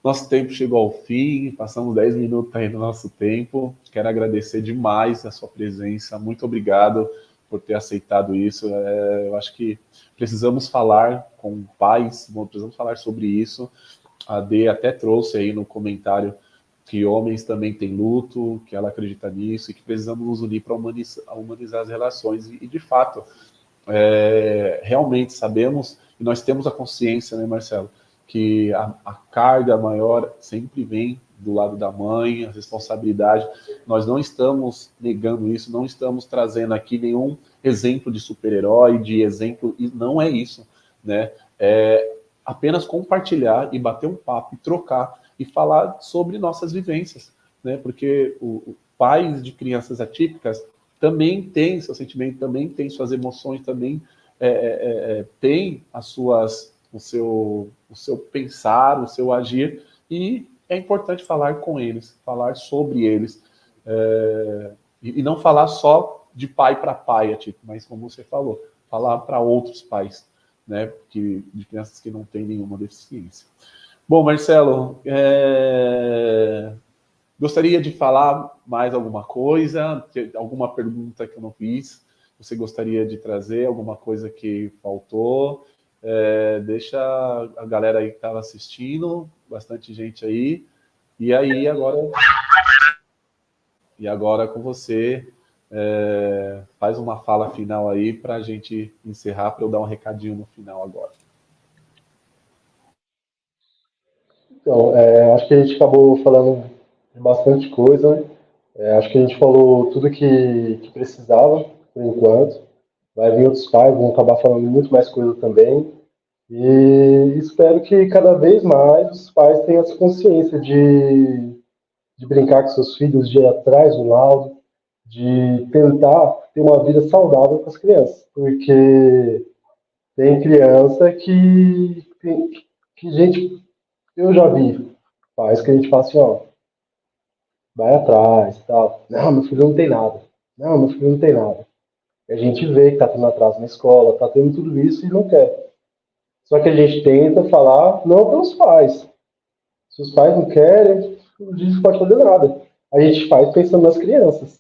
nosso tempo chegou ao fim, passamos 10 minutos aí do nosso tempo. Quero agradecer demais a sua presença. Muito obrigado por ter aceitado isso. Eu acho que precisamos falar com pais, precisamos falar sobre isso. A Dê até trouxe aí no comentário que homens também têm luto, que ela acredita nisso, e que precisamos nos unir para humanizar as relações. E de fato, realmente sabemos, e nós temos a consciência, né, Marcelo, que a carga maior sempre vem do lado da mãe, a responsabilidade. Nós não estamos negando isso, não estamos trazendo aqui nenhum exemplo de super-herói, de exemplo, e não é isso, né? É apenas compartilhar e bater um papo, e trocar, e falar sobre nossas vivências, né? Porque o pais de crianças atípicas também tem seu sentimento, também tem suas emoções, também tem o seu pensar, o seu agir, e é importante falar com eles, falar sobre eles, e não falar só de pai para pai, tipo, mas como você falou, falar para outros pais, né, de crianças que não têm nenhuma deficiência. Bom, Marcelo, gostaria de falar mais alguma coisa, alguma pergunta que eu não fiz, você gostaria de trazer, alguma coisa que faltou? Deixa a galera aí que estava assistindo, bastante gente aí, e aí agora com você, faz uma fala final aí para a gente encerrar, para eu dar um recadinho no final agora. Então, acho que a gente acabou falando de bastante coisa, né? Acho que a gente falou tudo que precisava, por enquanto. Vai vir outros pais, vão acabar falando muito mais coisa também. E espero que cada vez mais os pais tenham essa consciência de brincar com seus filhos, de ir atrás do laudo, de tentar ter uma vida saudável com as crianças. Porque tem criança que gente, eu já vi pais que a gente fala assim, ó, vai atrás, tal. Não, meu filho não tem nada. Não, meu filho não tem nada. E a gente vê que tá tendo atraso na escola, tá tendo tudo isso e não quer. Só que a gente tenta falar não pelos pais. Se os pais não querem, a gente não pode fazer nada. A gente faz pensando nas crianças.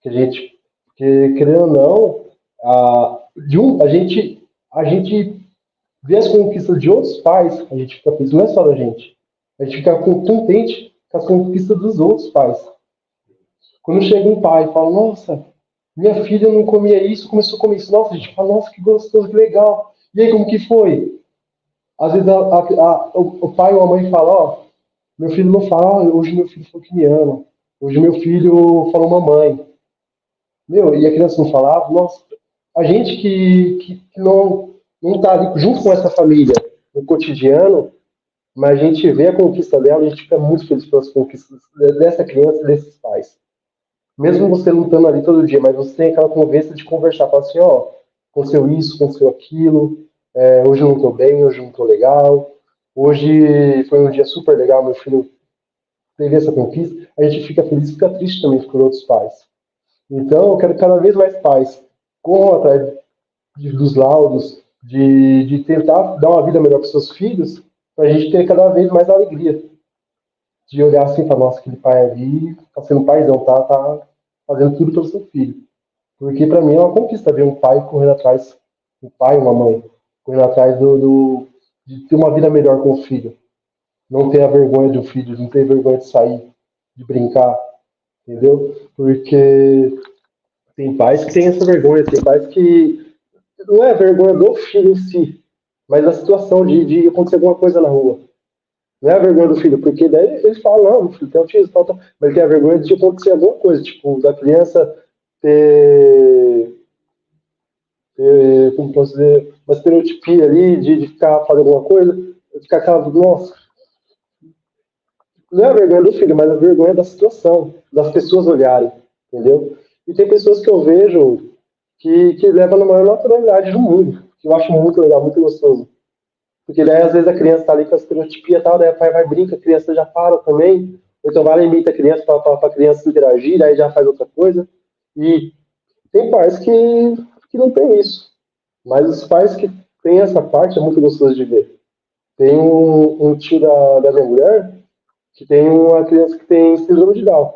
Porque querendo ou não, a gente vê as conquistas de outros pais, a gente fica feliz, não é só da gente. A gente fica contente com as conquistas dos outros pais. Quando chega um pai e fala, nossa, minha filha não comia isso, começou a comer isso. Nossa, a gente fala, nossa, que gostoso, que legal. E aí, como que foi? Às vezes o pai ou a mãe fala, ó, meu filho não fala, hoje meu filho falou que me ama. Hoje meu filho falou mamãe. Meu, e a criança não falava, nossa, a gente que não tá ali junto com essa família no cotidiano, mas a gente vê a conquista dela, a gente fica muito feliz pelas conquistas dessa criança e desses pais. Mesmo você lutando ali todo dia, mas você tem aquela conversa de conversar, falar assim, ó, aconteceu isso, aconteceu aquilo, hoje eu não tô bem, hoje eu não tô legal, hoje foi um dia super legal, meu filho teve essa conquista, a gente fica feliz e fica triste também por outros pais. Então, eu quero que cada vez mais pais corram atrás dos laudos, de tentar dar uma vida melhor para seus filhos, para a gente ter cada vez mais alegria. De olhar assim e falar, nossa, aquele pai ali tá sendo paizão, tá fazendo tudo pelo seu filho. Porque para mim é uma conquista ver um pai correndo atrás, um pai e uma mãe, correndo atrás de ter uma vida melhor com o filho. Não ter a vergonha do filho, não ter vergonha de sair, de brincar, entendeu? Porque tem pais que têm essa vergonha, tem pais que não é vergonha do filho em si, mas da situação de acontecer alguma coisa na rua. Não é a vergonha do filho, porque daí eles falam, não, o filho tem autismo, tal, tal. Mas tem a vergonha de acontecer alguma coisa, tipo, da criança ter como posso dizer, uma estereotipia ali de ficar fazendo alguma coisa, de ficar aquela, nossa, não é a vergonha do filho, mas a vergonha da situação, das pessoas olharem, entendeu? E tem pessoas que eu vejo que levam na maior naturalidade do mundo, que eu acho muito legal, muito gostoso. Porque daí, às vezes, a criança tá ali com a estereotipia e tal, daí o pai vai brinca, a criança já para também, ou então vai lá e imita a criança para a criança interagir, daí já faz outra coisa. E tem pais que não tem isso. Mas os pais que têm essa parte é muito gostoso de ver. Tem um tio da minha mulher que tem uma criança que tem síndrome de Down.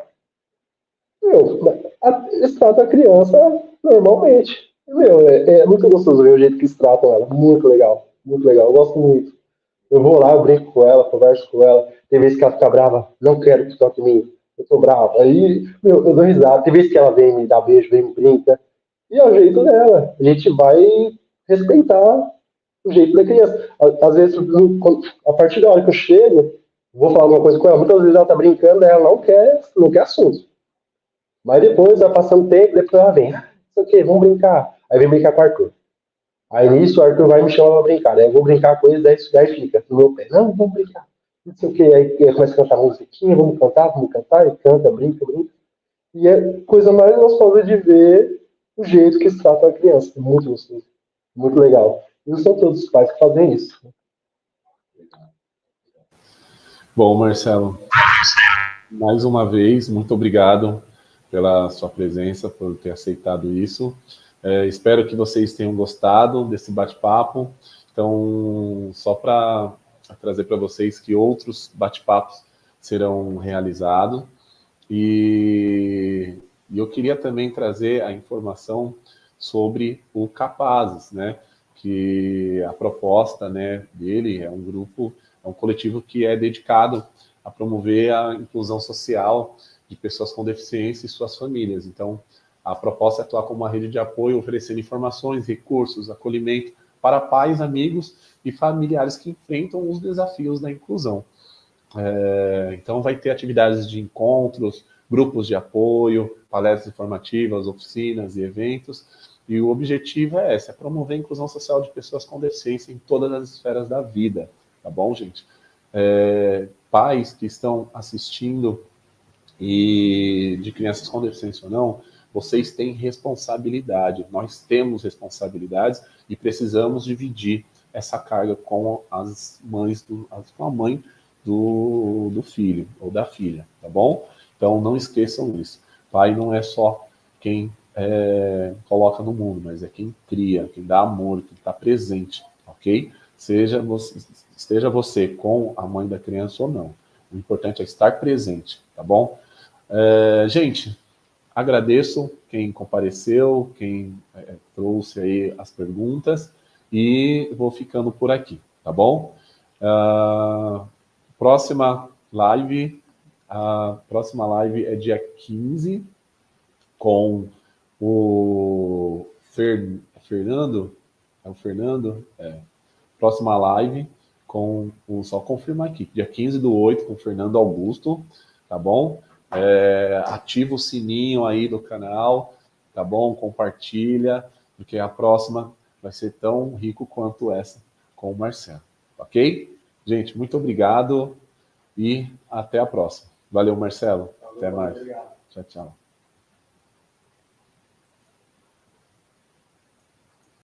Eles tratam a criança normalmente. É muito gostoso ver o jeito que eles tratam ela. Muito legal. Muito legal. Eu gosto muito. Eu vou lá, eu brinco com ela, converso com ela. Tem vezes que ela fica brava. Não quero que toque em mim. Eu tô brava. Aí, eu dou risada. Tem vezes que ela vem me dar beijo, vem me brinca. E é o jeito dela. A gente vai respeitar o jeito da criança. Às vezes, a partir da hora que eu chego, vou falar alguma coisa com ela. Muitas vezes ela tá brincando, ela não quer assunto. Mas depois, vai passando tempo, depois ela vem. Ah, isso aqui, vamos brincar. Aí vem brincar com o Arthur. Aí nisso o Arthur vai me chamar pra brincar. Daí eu vou brincar com ele, daí fica no meu pé. Não, vamos brincar. Não sei o que. Aí começa a cantar musiquinha, vamos cantar. E canta, brinca, brinca. E é coisa mais gostosa de ver o jeito que se trata a criança. Muito gostoso. Muito legal. E não são todos os pais que fazem isso. Bom, Marcelo, mais uma vez, muito obrigado pela sua presença, por ter aceitado isso. Espero que vocês tenham gostado desse bate-papo. Então, só para trazer para vocês que outros bate-papos serão realizados. E eu queria também trazer a informação sobre o Capazes, né? Que a proposta, né, dele é um grupo, é um coletivo que é dedicado a promover a inclusão social de pessoas com deficiência e suas famílias. Então, a proposta é atuar como uma rede de apoio, oferecendo informações, recursos, acolhimento para pais, amigos e familiares que enfrentam os desafios da inclusão. Então, vai ter atividades de encontros, grupos de apoio, palestras informativas, oficinas e eventos. E o objetivo é esse, é promover a inclusão social de pessoas com deficiência em todas as esferas da vida. Tá bom, gente? Pais que estão assistindo e de crianças com deficiência ou não, vocês têm responsabilidade. Nós temos responsabilidades e precisamos dividir essa carga com as mães, com a mãe do filho ou da filha, tá bom? Então não esqueçam isso. Pai não é só quem coloca no mundo, mas é quem cria, quem dá amor, quem está presente, ok? Esteja você com a mãe da criança ou não. O importante é estar presente, tá bom? Gente, agradeço quem compareceu, quem trouxe aí as perguntas e vou ficando por aqui, tá bom? Próxima live é dia 15 com o Fernando. É o Fernando? Próxima live só confirmar aqui, dia 15/8 com o Fernando Augusto, tá bom? Ativa o sininho aí do canal, tá bom? Compartilha, porque a próxima vai ser tão rico quanto essa com o Marcelo, ok? Gente, muito obrigado e até a próxima. Valeu, Marcelo. Até mais. Tchau, tchau.